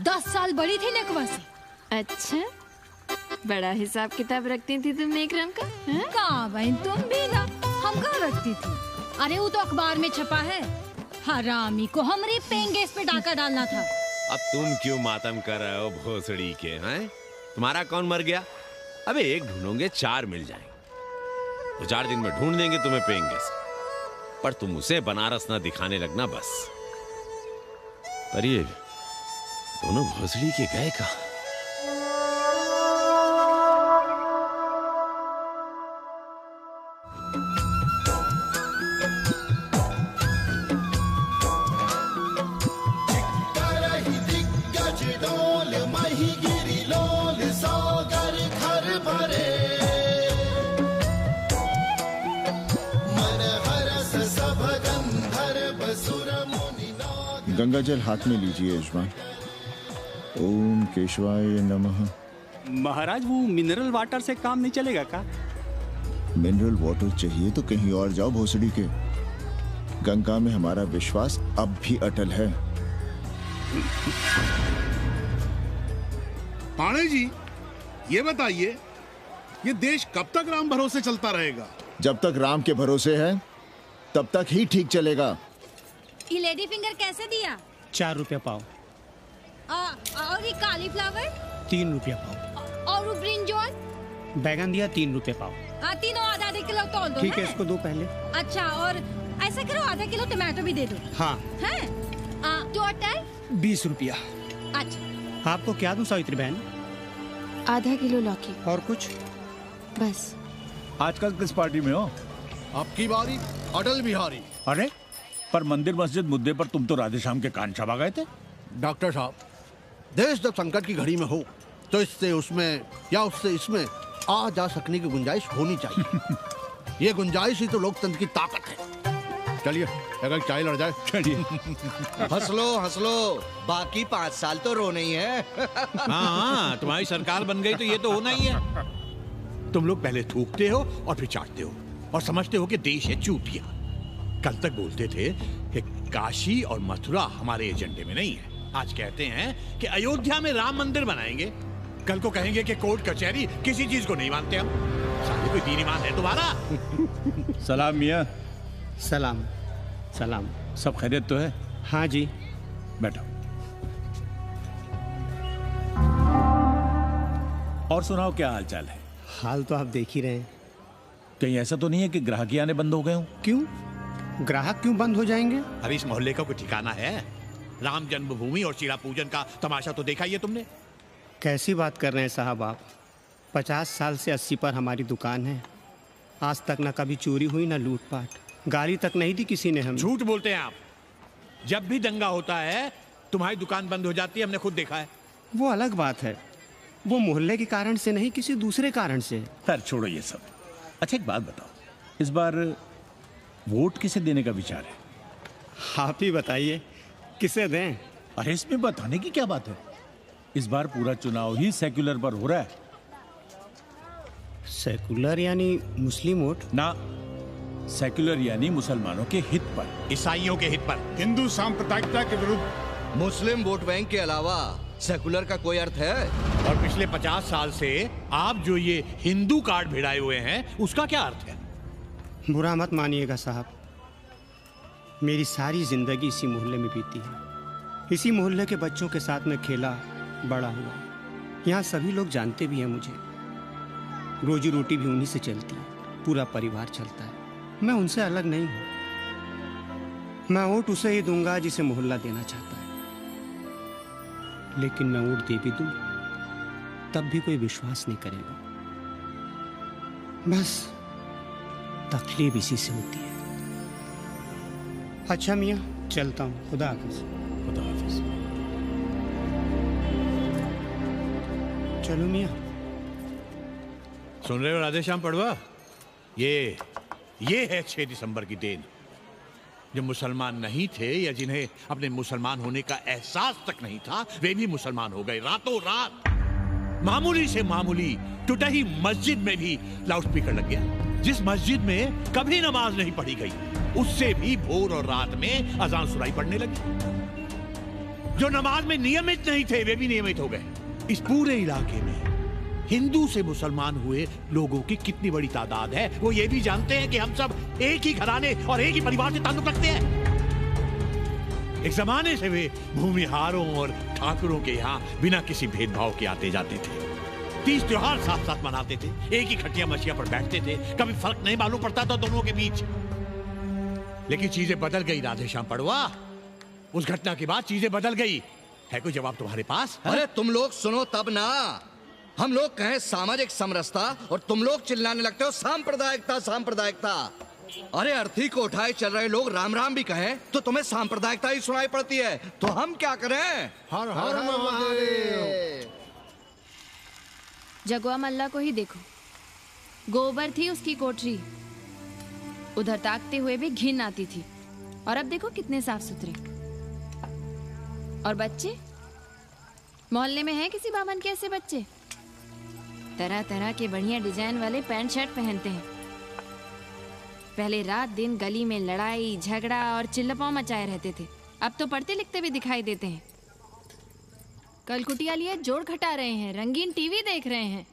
10 साल बड़ी थी नेकवा से। अच्छा, बड़ा हिसाब किताब रखती थी तुम नेकरम का? कहाँ बहन, तुम भी ना, हम कहाँ रखती थी। अरे वो तो अखबार में छपा है, हरामी को हमरे पेंगेस पे डाका डालना था। अब तुम क्यों मातम कर रहे हो भोसड़ी के? हैं? तुम्हारा कौन मर गया? अबे एक ढूंढोगे 4 मिल जाएंगे, 2-4 दिन में ढूंढ देंगे तुम्हें पेंगेस, पर तुम उसे बनारस ना दिखाने लगना बस। पर ये दोनों भोसड़ी के गए कहाँ? गंगा जल हाथ में लीजिए यजमान। ओम केशवाय नमः। महाराज वो मिनरल वाटर से काम नहीं चलेगा का? मिनरल वाटर चाहिए तो कहीं और जाओ भोसड़ी के। गंगा में हमारा विश्वास अब भी अटल है। पांडे जी, ये बताइए, ये देश कब तक राम भरोसे चलता रहेगा? जब तक राम के भरोसे है तब तक ही ठीक चलेगा। ये लेडी फिंगर कैसे दिया? 4 रुपया पाव। और ये कालीफ्लावर? 3 रुपया पाव। और वो ब्रिंजॉल? बैगन दिया 3 रुपये पाव। तीनों आधा किलो तोल दो। ठीक है, इसको दो पहले। अच्छा, और ऐसा करो आधा किलो टमाटो भी दे दो। हाँ। हैं? टोटल 20 रुपया। अच्छा, आपको क्या दूं सावित्री बहन? आधा किलो लौकी। और कुछ? बस। आजकल किस पार्टी में हो? आपकी बारी, अटल बिहारी। अरे पर मंदिर मस्जिद मुद्दे पर तुम तो राधे श्याम के कान छबा गए थे। डॉक्टर साहब, देश जब संकट की घड़ी में हो तो इससे उसमें या उससे इसमें आ जा सकने की गुंजाइश होनी चाहिए। ये गुंजाइश ही तो लोकतंत्र की ताकत है। चलिए अगर चाय लड़ जाए। चलिए। हंस लो, बाकी 5 साल तो रोने ही है। हाँ, तुम्हारी सरकार बन गई तो ये तो होना ही है। तुम लोग पहले थूकते हो और फिर चाटते हो और समझते हो कि देश है चूतिया। कल तक बोलते थे कि काशी और मथुरा हमारे एजेंडे में नहीं है, आज कहते हैं कि अयोध्या में राम मंदिर बनाएंगे, कल को कहेंगे कि कोर्ट कचहरी किसी चीज को नहीं मानते हम। साले कोई दीन ईमान है तुम्हारा? सलाम मियाँ। सलाम। सलाम। सब खैरियत तो है? हाँ जी। बैठो। और सुनाओ, क्या हाल चाल है? हाल तो आप देख ही रहे हैं। कहीं ऐसा तो नहीं है कि ग्राहकी आने बंद हो गए हो? क्यों? ग्राहक क्यों बंद हो जाएंगे? अभी इस मोहल्ले का कोई ठिकाना है? राम जन्मभूमि और शीला पूजन का तमाशा तो देखा ही है तुमने। कैसी बात कर रहे हैं साहब आप? 50 साल से 80 पर हमारी दुकान है, आज तक ना कभी चोरी हुई ना लूटपाट, गाली तक नहीं दी किसी ने हमें। झूठ बोलते हैं आप। जब भी दंगा होता है तुम्हारी दुकान बंद हो जाती है, हमने खुद देखा है। वो अलग बात है, वो मोहल्ले के कारण से नहीं, किसी दूसरे कारण से। खैर छोड़ो ये सब। अच्छा एक बात बताओ, इस बार वोट किसे देने का विचार है? आप ही बताइए, किसे दें? अरे इसमें बताने की क्या बात है? इस बार पूरा चुनाव ही सेक्युलर पर हो रहा है। सेकुलर यानी मुस्लिम वोट? ना, सेक्युलर यानी मुसलमानों के हित पर, ईसाइयों के हित पर, हिंदू सांप्रदायिकता के विरुद्ध। मुस्लिम वोट बैंक के अलावा सेकुलर का कोई अर्थ है? और पिछले 50 साल से आप जो ये हिंदू कार्ड भिड़ाए हुए हैं, उसका क्या अर्थ है? बुरा मत मानिएगा साहब, मेरी सारी जिंदगी इसी मोहल्ले में बीती है। इसी मोहल्ले के बच्चों के साथ में खेला बड़ा हुआ। यहाँ सभी लोग जानते भी हैं मुझे। रोजी रोटी भी उन्हीं से चलती है, पूरा परिवार चलता है। मैं उनसे अलग नहीं हूँ। मैं वोट उसे ही दूंगा जिसे मोहल्ला देना चाहता है, लेकिन मैं वोट दे भी दूं तब भी कोई विश्वास नहीं करेगा। बस तकलीफ इसी से होती है। अच्छा मियाँ, चलता हूँ। खुदा हाफिज। खुदा हाफिज। चलो मियाँ। सुन रहे हो राधेश्याम पड़वा? ये है 6 दिसंबर की देन। जो मुसलमान नहीं थे या जिन्हें अपने मुसलमान होने का एहसास तक नहीं था, वे भी मुसलमान हो गए रातों रात। मामूली से मामूली टूटी मस्जिद में भी लाउडस्पीकर लग गया। जिस मस्जिद में कभी नमाज नहीं पढ़ी गई, उससे भी भोर और रात में अजान सुनाई पड़ने लगी। जो नमाज में नियमित नहीं थे, वे भी नियमित हो गए। इस पूरे इलाके में हिंदू से मुसलमान हुए लोगों की कितनी बड़ी तादाद है, वो ये भी जानते हैं कि हम सब एक ही घराने और एक ही परिवार से ताल्लुक रखते हैं। एक जमाने से वे भूमिहारों और ठाकुरों के यहाँ बिना किसी भेदभाव के आते जाते थे। 30 त्योहार साथ साथ मनाते थे, एक ही खटिया मछिया पर बैठते थे। कभी फर्क नहीं मालूम पड़ता था दोनों के बीच। लेकिन चीजें बदल गई राधेश्याम पड़वा। उस घटना के बाद चीजें बदल गई। है कोई जवाब तुम्हारे पास? अरे तुम लोग सुनो तब ना। हम लोग कहें सामाजिक समरसता और तुम लोग चिल्लाने लगते हो सांप्रदायिकता सांप्रदायिकता। अरे अर्थी को उठाए चल रहे लोग राम राम भी कहें तो तुम्हें सांप्रदायिकता ही सुनाई पड़ती है। तो हम क्या करें? हर हर महादेव। जगुआ मल्ला को ही देखो, गोबर थी उसकी कोठरी, उधर ताकते हुए भी घिन आती थी। और अब देखो कितने साफ सुथरे। और बच्चे, मोहल्ले में हैं किसी बामन के ऐसे बच्चे? तरह तरह के बढ़िया डिजाइन वाले पैंट शर्ट पहनते हैं। पहले रात दिन गली में लड़ाई झगड़ा और चिल्लापाव मचाए रहते थे, अब तो पढ़ते लिखते भी दिखाई देते हैं। कल कुटिया लिए जोड़ खटा रहे हैं, रंगीन टीवी देख रहे हैं।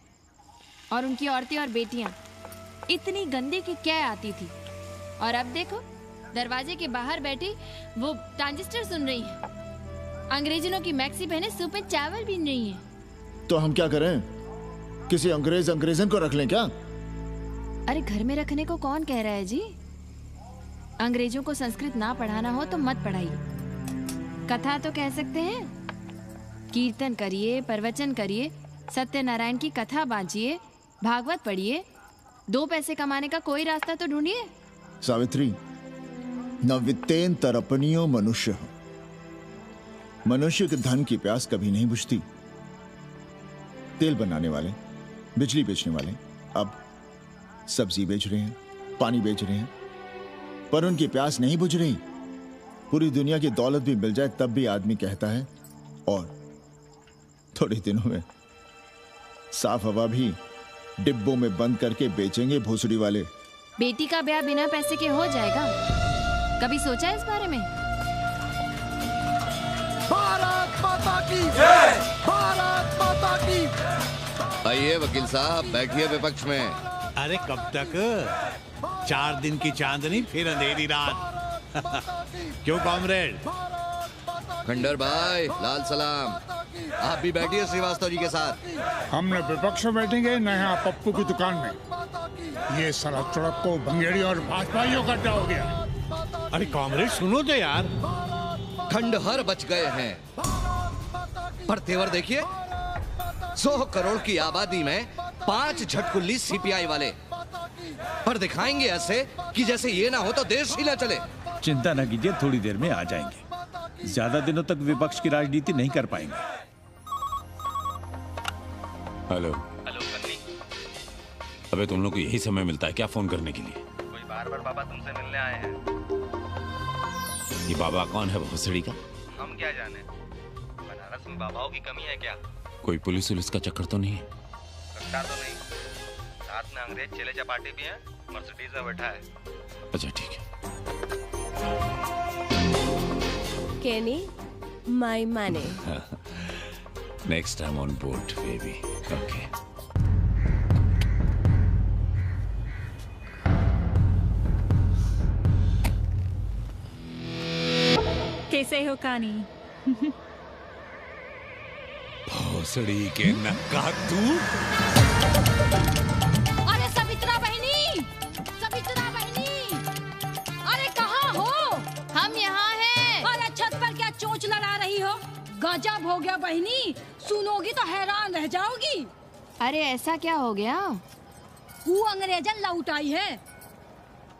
और उनकी औरतें और बेटियां इतनी गंदी कि क्या आती थी। और अब देखो दरवाजे के बाहर बैठी वो ट्रांजिस्टर सुन रही है। अंग्रेजनों की मैक्सी पहने सूप में चावल भी नहीं है। तो हम क्या करें? किसी अंग्रेजन को रख लें क्या? अरे घर में रखने को कौन कह रहा है जी? अंग्रेजों को संस्कृत ना पढ़ाना हो तो मत पढ़ाइए। कथा तो कह सकते हैं, कीर्तन करिए, प्रवचन करिए, सत्यनारायण की कथा बांचिए, भागवत पढ़िए। 2 पैसे कमाने का कोई रास्ता तो ढूंढिए। सावित्री, न वित्तेन तरपनियो मनुष्य। मनुष्य के धन की प्यास कभी नहीं बुझती। तेल बनाने वाले, बिजली बेचने वाले अब सब्जी बेच रहे हैं, पानी बेच रहे हैं, पर उनकी प्यास नहीं बुझ रही। पूरी दुनिया की दौलत भी मिल जाए तब भी आदमी कहता है और थोड़े दिनों में साफ हवा भी डिब्बों में बंद करके बेचेंगे भोसड़ी वाले। बेटी का ब्याह बिना पैसे के हो जाएगा? कभी सोचा है इस बारे में? भारत माता की जय! भारत माता की। आइए वकील साहब, बैठिए विपक्ष में। अरे कब तक? 4 दिन की चांदनी फिर अंधेरी रात। क्यों कॉमरेड? खंडर भाई, लाल सलाम। आप भी बैठिए श्रीवास्तव जी के साथ। हमने विपक्ष में बैठेंगे न यहाँ पप्पू की दुकान में। ये सड़क चौड़क को भंगेड़ी और भाजपाइयों का अड्डा हो गया। अरे कॉमरेड सुनो तो यार। खंडहर बच गए हैं, पर तेवर देखिए, 100 करोड़ की आबादी में 5 झटकुल्ली सीपीआई वाले। पर दिखाएंगे ऐसे कि जैसे ये ना हो तो देश ही ना चले। चिंता न कीजिए, थोड़ी देर में आ जाएंगे। ज्यादा दिनों तक विपक्ष की राजनीति नहीं कर पाएंगे। हेलो कन्नी। अबे तुम लोग को यही समय मिलता है क्या फोन करने के लिए? कोई बार बाबा तुमसे मिलने आए हैं। ये बाबा कौन है भोसड़ी का? हम हम क्या जाने। बनारस में बाबाओं की कमी है क्या? कोई पुलिस उलिस का चक्कर तो नहीं है? रफ्तार तो नहीं, साथ में अंग्रेज चेले चपाटी भी हैं, मर्सिडीज में बैठा है। अच्छा ठीक है। Kenny, my money. Next time on board, baby. Okay. कैसे हो कानी? भोसड़ी के नक्का तू। अरे सवित्रा बहनी, सवित्रा बहनी, अरे कहाँ हो? हम यहाँ हैं। अरे छत पर क्या चोंच लड़ा रही हो? गजब हो गया बहनी, सुनोगी तो हैरान रह जाओगी। अरे ऐसा क्या हो गया? वो अंग्रेजन लौट आई है।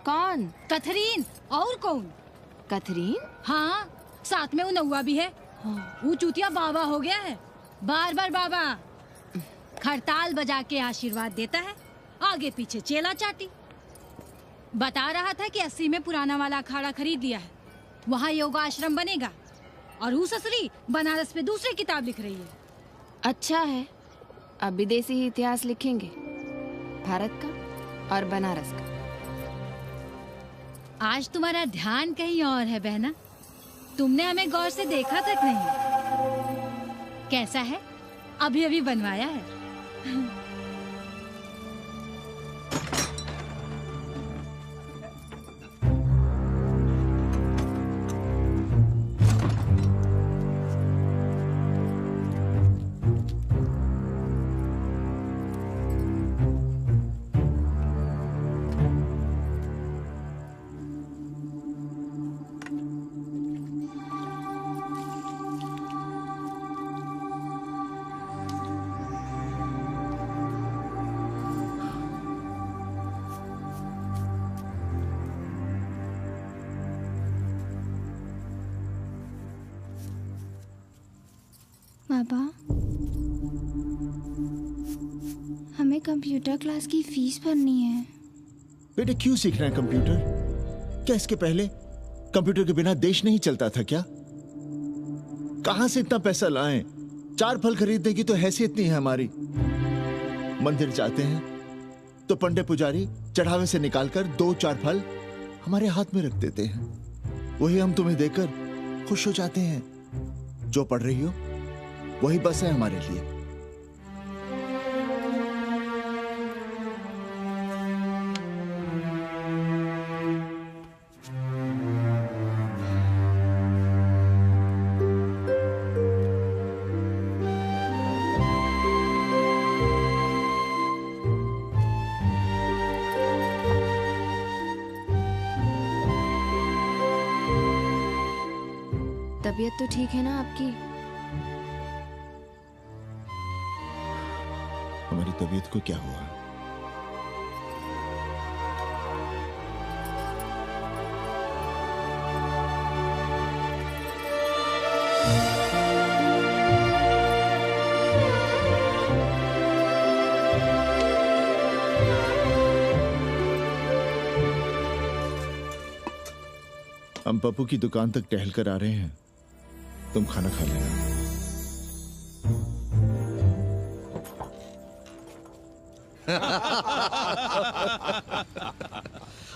कौन? कथरीन। और कौन? कथरीन? हाँ, साथ में वो नौवा भी है। वो चूतिया बाबा हो गया है। बार बार बाबा खड़ताल बजा के आशीर्वाद देता है, आगे पीछे चेला चाटी। बता रहा था कि 80 में पुराना वाला अखाड़ा खरीद लिया है, वहाँ योगा आश्रम बनेगा। और वो ससुरी बनारस में दूसरी किताब लिख रही है। अच्छा है, अब विदेशी ही इतिहास लिखेंगे, भारत का और बनारस का। आज तुम्हारा ध्यान कहीं और है बहना, तुमने हमें गौर से देखा तक नहीं। कैसा है? अभी अभी बनवाया है। पापा, हमें कंप्यूटर क्लास की फीस भरनी है। बेटे क्यों सीखना है कंप्यूटर? क्या इसके पहले कंप्यूटर के बिना देश नहीं चलता था क्या? कहां से इतना पैसा लाएं? 4 फल खरीदने की तो हैसियत नहीं है हमारी। मंदिर जाते हैं तो पंडे पुजारी चढ़ावे से निकालकर 2-4 फल हमारे हाथ में रख देते हैं। वही हम तुम्हें देकर खुश हो जाते हैं। जो पढ़ रही हो वही बस है हमारे लिए। तबीयत तो ठीक है ना आपकी? हमारी तबीयत को क्या हुआ? हम पप्पू की दुकान तक टहल कर आ रहे हैं, तुम खाना खा लेना।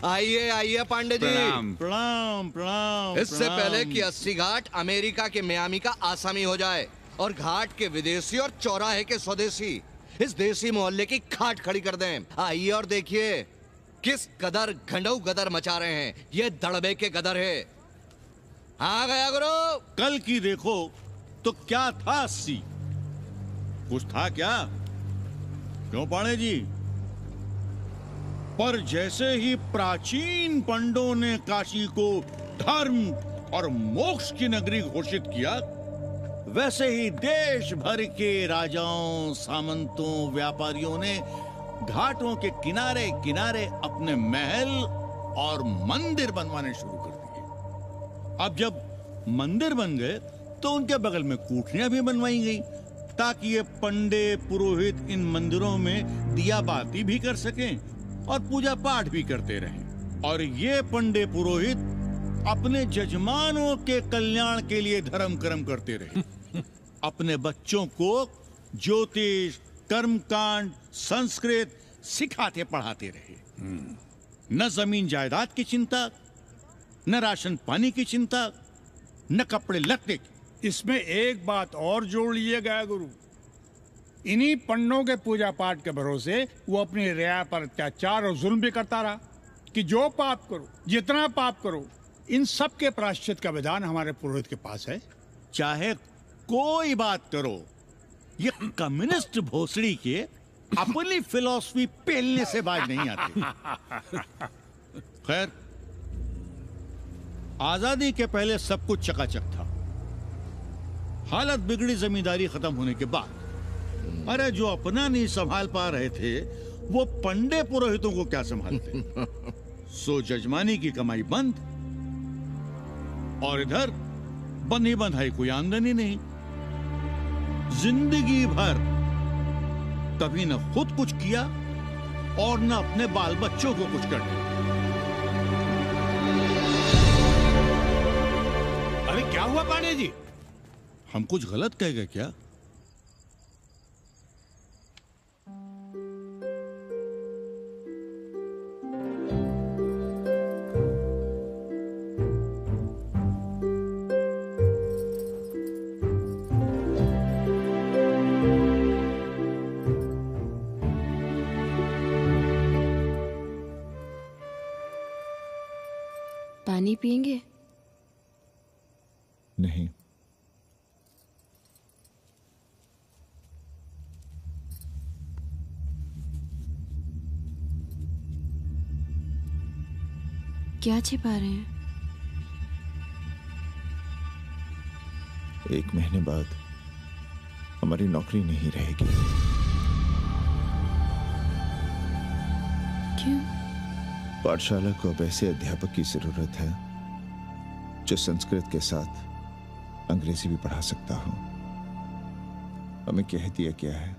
आइए आइए पांडे जी। प्रणाम प्रणाम प्रणाम। इससे पहले कि 80 घाट अमेरिका के मियामी का आसामी हो जाए और घाट के विदेशी और चौराहे के स्वदेशी इस देसी मोहल्ले की खाट खड़ी कर दें। आइए और देखिए किस कदर घंडऊ गदर मचा रहे हैं। ये दड़बे के गदर है। आ गया गुरु। कल की देखो तो क्या था 80? कुछ था क्या? क्यों पांडे जी? पर जैसे ही प्राचीन पंडों ने काशी को धर्म और मोक्ष की नगरी घोषित किया, वैसे ही देश भर के राजाओं, सामंतों, व्यापारियों ने घाटों के किनारे किनारे अपने महल और मंदिर बनवाने शुरू कर दिए। अब जब मंदिर बन गए तो उनके बगल में कोठरियां भी बनवाई गई ताकि ये पंडे पुरोहित इन मंदिरों में दिया बाती भी कर सकें और पूजा पाठ भी करते रहें। और ये पंडे पुरोहित अपने जजमानों के कल्याण के लिए धर्म कर्म करते रहे। अपने बच्चों को ज्योतिष, कर्मकांड, संस्कृत सिखाते पढ़ाते रहे। न जमीन जायदाद की चिंता, न राशन पानी की चिंता, न कपड़े लत्ते की। इसमें एक बात और जोड़ लीजिएगा गुरु, इन्हीं पंडों के पूजा पाठ के भरोसे वो अपनी रिया पर अत्याचार और जुल्म भी करता रहा कि जो पाप करो, जितना पाप करो, इन सब के प्रायश्चित का विधान हमारे पुरोहित के पास है। चाहे कोई बात करो, ये कम्युनिस्ट भोसड़ी के अपनी फिलॉसफी पेलने से बाज नहीं आती। खैर, आजादी के पहले सब कुछ चकाचक था। हालत बिगड़ी जमींदारी खत्म होने के बाद। अरे जो अपना नहीं संभाल पा रहे थे, वो पंडे पुरोहितों को क्या संभालते। सो जजमानी की कमाई बंद, और इधर बंधी बंधाई कोई आमदनी नहीं। जिंदगी भर कभी न खुद कुछ किया और न अपने बाल बच्चों को कुछ कर दिया। अरे क्या हुआ पांडे जी? हम कुछ गलत कह गए क्या? पानी पिएंगे? नहीं। क्या छिपा रहे हैं? 1 महीने बाद हमारी नौकरी नहीं रहेगी। क्यों? पाठशाला को अब ऐसे अध्यापक की जरूरत है जो संस्कृत के साथ अंग्रेजी भी पढ़ा सकता हो। हमें कह दिया गया है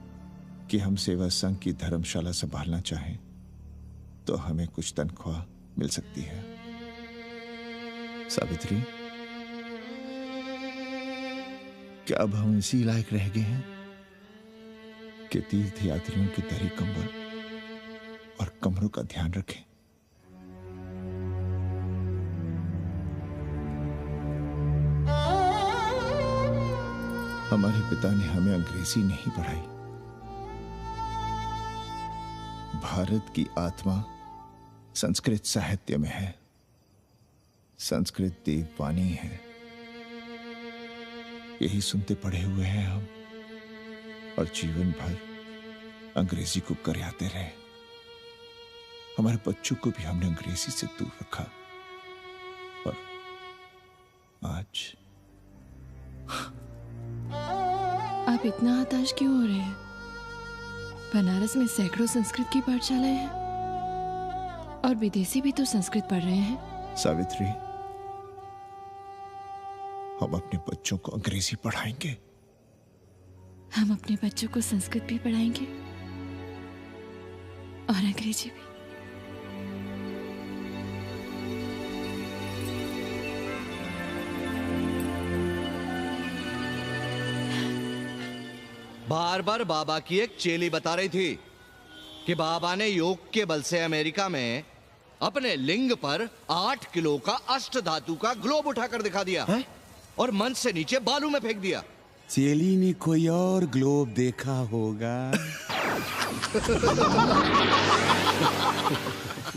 कि हम सेवा संघ की धर्मशाला संभालना चाहें तो हमें कुछ तनख्वाह मिल सकती है। सावित्री, क्या अब हम इसी लायक रह गए हैं कि तीर्थ यात्रियों के दरी कंबल और कमरों का ध्यान रखें? हमारे पिता ने हमें अंग्रेजी नहीं पढ़ाई। भारत की आत्मा संस्कृत साहित्य में है। संस्कृत देववाणी है। यही सुनते पढ़े हुए हैं हम, और जीवन भर अंग्रेजी को करियाते रहे। हमारे बच्चों को भी हमने अंग्रेजी से दूर रखा, और आज आप इतना हताश क्यों हो रहे हैं? बनारस में सैकड़ों संस्कृत की पाठशालाएं हैं, और विदेशी भी तो संस्कृत पढ़ रहे हैं। सावित्री, हम अपने बच्चों को अंग्रेजी पढ़ाएंगे। हम अपने बच्चों को संस्कृत भी पढ़ाएंगे और अंग्रेजी भी। बार बार बाबा की एक चेली बता रही थी कि बाबा ने योग के बल से अमेरिका में अपने लिंग पर 8 किलो का अष्ट धातु का ग्लोब उठाकर दिखा दिया है? और मंच से नीचे बालू में फेंक दिया। चेली ने कोई और ग्लोब देखा होगा।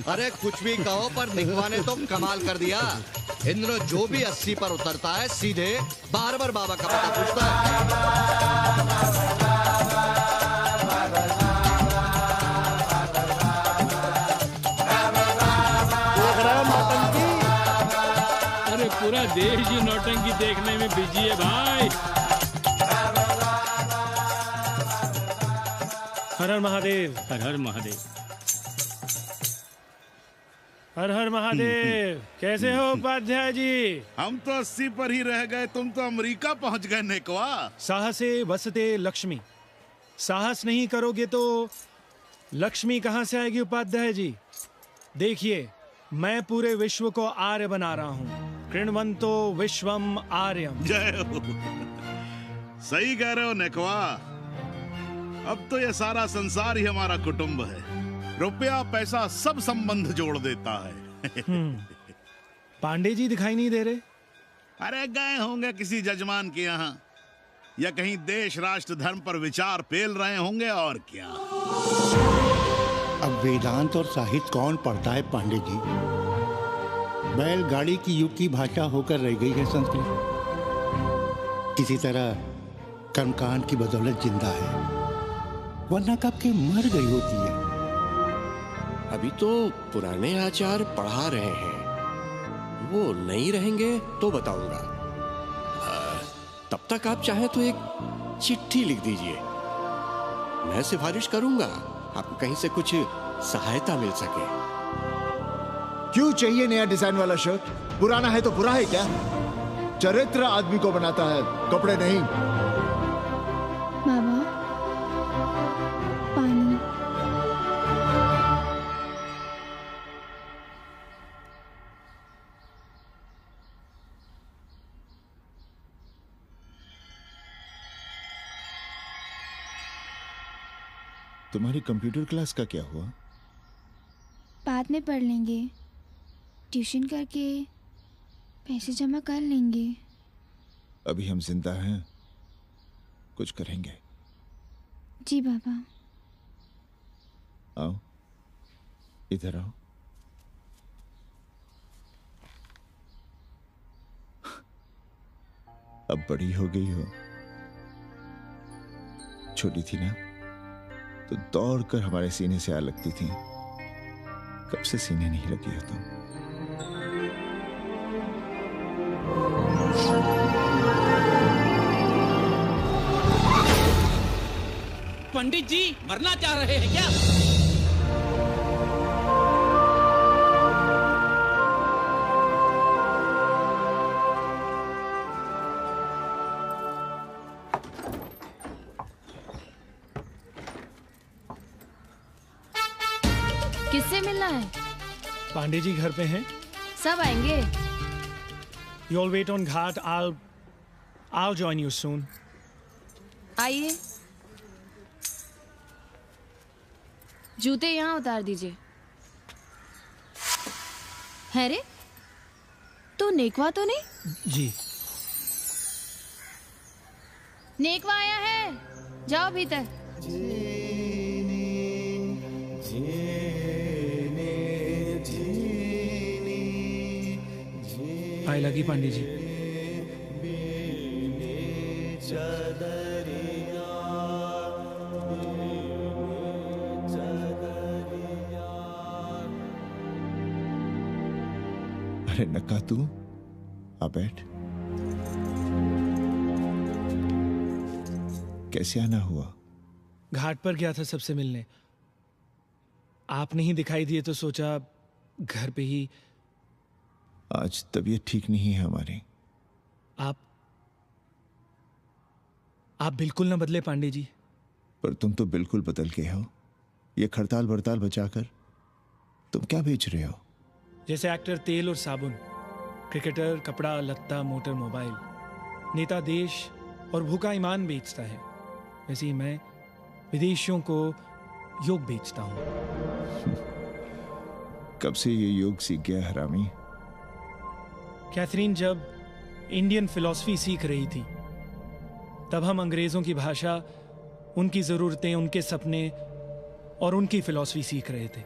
अरे कुछ भी कहो, पर निकवा ने तो कमाल कर दिया। इंद्र जो भी 80 पर उतरता है सीधे बार बार बाबा का पता पूछता है। अरे पूरा देश ही नौटंकी देखने में बिजी है भाई। हर हर महादेव। हर हर महादेव। हर हर महादेव। कैसे हो उपाध्याय जी? हम तो 80 पर ही रह गए, तुम तो अमेरिका पहुंच गए नेकवा। साहसे वसते लक्ष्मी। साहस नहीं करोगे तो लक्ष्मी कहां से आएगी उपाध्याय जी? देखिए, मैं पूरे विश्व को आर्य बना रहा हूं। कृण्वन्तो विश्वम आर्यम। जय हो। सही कह रहे हो नेकवा। अब तो ये सारा संसार ही हमारा कुटुंब है। रुपया पैसा सब संबंध जोड़ देता है। पांडे जी दिखाई नहीं दे रहे? अरे गए होंगे किसी जजमान के यहाँ, या कहीं देश राष्ट्र धर्म पर विचार पेल रहे होंगे, और क्या। अब वेदांत और साहित्य कौन पढ़ता है पांडे जी? बैलगाड़ी की युग की भाषा होकर रह गई है संस्कृत। किसी तरह कर्मकांड की बदौलत जिंदा है, वरना कब के मर गई होती है। अभी तो पुराने आचार पढ़ा रहे हैं, वो नहीं रहेंगे तो बताऊंगा। तब तक आप चाहें तो एक चिट्ठी लिख दीजिए, मैं सिफारिश करूंगा आपको कहीं से कुछ सहायता मिल सके। क्यों चाहिए नया डिजाइन वाला शर्ट? पुराना है तो बुरा है क्या? चरित्र आदमी को बनाता है, कपड़े नहीं। बाबा, पानी। तुम्हारी कंप्यूटर क्लास का क्या हुआ? बाद में पढ़ लेंगे, ट्यूशन करके पैसे जमा कर लेंगे। अभी हम जिंदा हैं, कुछ करेंगे। जी बाबा। आओ, इधर आओ। अब बड़ी हो गई हो, छोटी थी ना तो दौड़कर हमारे सीने से आ लगती थी। कब से सीने नहीं लगी हो तुम? पंडित जी मरना चाह रहे हैं क्या? किससे मिलना है? पांडे जी घर पे हैं? सब आएंगे। You all wait on Ghat. I'll join you soon. आइए। जूते यहाँ उतार दीजिए। है रे? तो नेकवा तो नहीं? जी। नेकवा आया है, जाओ भीतर। आए लगी पांडे जी। अरे नक्का तू आ बैठ। कैसे आना हुआ? घाट पर गया था सबसे मिलने, आप नहीं दिखाई दिए तो सोचा घर पे ही। आज तबीयत ठीक नहीं है हमारी। आप बिल्कुल ना बदले पांडे जी। पर तुम तो बिल्कुल बदल गए हो। ये खड़ताल बड़ताल बचाकर तुम क्या बेच रहे हो? जैसे एक्टर तेल और साबुन, क्रिकेटर कपड़ा लत्ता मोटर मोबाइल, नेता देश और भूखा ईमान बेचता है, वैसे ही मैं विदेशियों को योग बेचता हूं। कब से ये योग सीख गया हरामी? कैथरीन जब इंडियन फिलॉसफी सीख रही थी तब हम अंग्रेजों की भाषा, उनकी जरूरतें, उनके सपने और उनकी फिलॉसफी सीख रहे थे।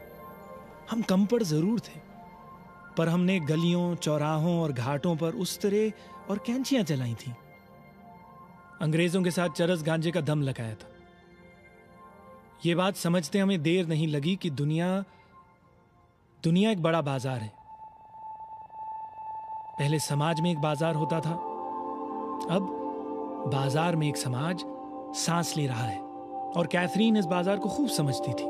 हम कम पढ़ जरूर थे, पर हमने गलियों, चौराहों और घाटों पर उस्तरे और कैंचियां चलाई थी। अंग्रेजों के साथ चरस गांजे का दम लगाया था। यह बात समझते हमें देर नहीं लगी कि दुनिया एक बड़ा बाजार है। पहले समाज में एक बाजार होता था, अब बाजार में एक समाज सांस ले रहा है, और कैथरीन इस बाजार को खूब समझती थी।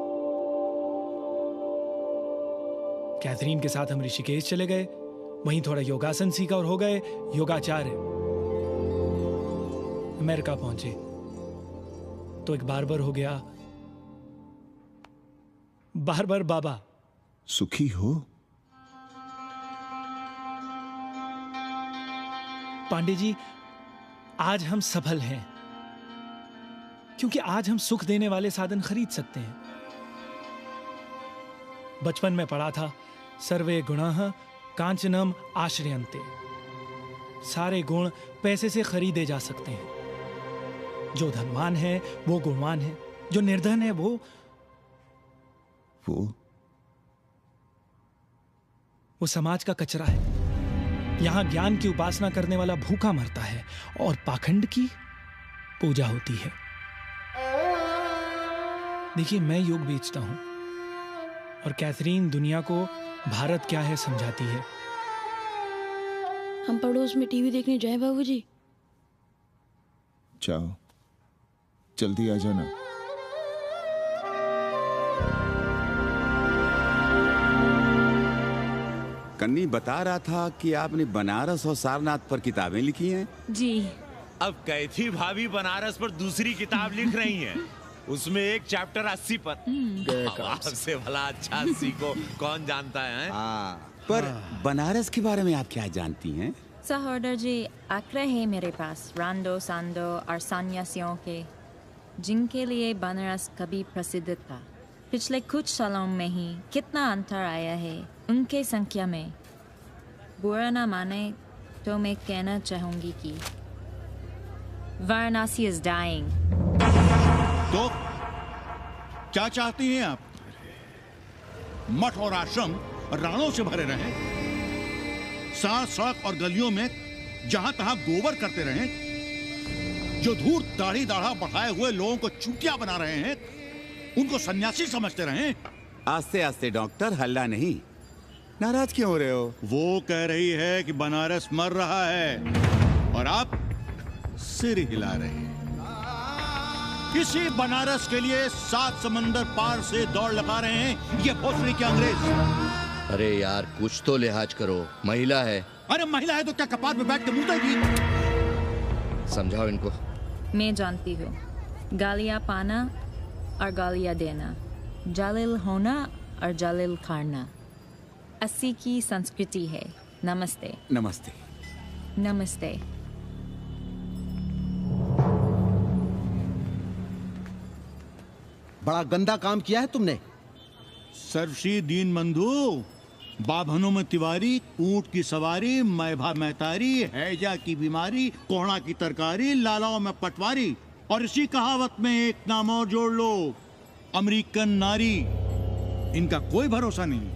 कैथरीन के साथ हम ऋषिकेश चले गए, वहीं थोड़ा योगासन सीखा और हो गए योगाचार्य। अमेरिका पहुंचे तो एक बार्बर हो गया, बार्बर बाबा। सुखी हो? पांडे जी, आज हम सफल हैं क्योंकि आज हम सुख देने वाले साधन खरीद सकते हैं। बचपन में पढ़ा था, सर्वे गुणाः कांचनम आश्रयन्ते। सारे गुण पैसे से खरीदे जा सकते हैं। जो धनवान है वो गुणवान है, जो निर्धन है वो समाज का कचरा है। यहां ज्ञान की उपासना करने वाला भूखा मरता है और पाखंड की पूजा होती है। देखिए, मैं योग बेचता हूं और कैथरीन दुनिया को भारत क्या है समझाती है। हम पड़ोस में टीवी देखने जाए बाबूजी? जाओ, जल्दी आ जाना। कन्नी बता रहा था कि आपने बनारस और सारनाथ पर किताबें लिखी हैं। जी। अब कैथी भाभी बनारस पर दूसरी किताब लिख रही हैं। उसमें एक चैप्टर 80 पर। से भला अच्छा 80 को कौन जानता है? पर बनारस के बारे में आप क्या जानती हैं? सहोदर जी, आंकड़े हैं मेरे पास रांडो सांडो और सन्यासियों के, जिनके लिए बनारस कभी प्रसिद्ध था। पिछले कुछ सालों में ही कितना अंतर आया है उनके संख्या में। बुरा ना माने तो मैं कहना चाहूंगी कि वाराणसी इज डाइंग। तो क्या चाहती हैं आप? मठ और आश्रम राणों से भरे रहें, सड़क और गलियों में जहां तहां गोबर करते रहें, जो धूर्त दाढ़ी दाढ़ा बढ़ाए हुए लोगों को चूतिया बना रहे हैं उनको सन्यासी समझते रहें। आस्ते आस्ते डॉक्टर, हल्ला नहीं। नाराज क्यों हो रहे हो? वो कह रही है कि बनारस मर रहा है और आप सिर हिला रहे हैं। किसी बनारस के लिए 7 समंदर पार से दौड़ लगा रहे हैं ये भोसड़ी के अंग्रेज। अरे यार, कुछ तो लिहाज करो, महिला है। अरे महिला है तो क्या कपाट में बैठ के मुंह समझाओ इनको। मैं जानती हूँ, गालियाँ पाना और गालियाँ देना, जालिल होना और जालिल खाना 80 की संस्कृति है। नमस्ते। नमस्ते। नमस्ते। बड़ा गंदा काम किया है तुमने। सर्वश्री दीन बंधु, बाभनों में तिवारी, ऊंट की सवारी, मैभा मैतारी, हैजा की बीमारी, कोहड़ा की तरकारी, लालाओं में पटवारी, और इसी कहावत में एक नाम और जोड़ लो, अमेरिकन नारी। इनका कोई भरोसा नहीं।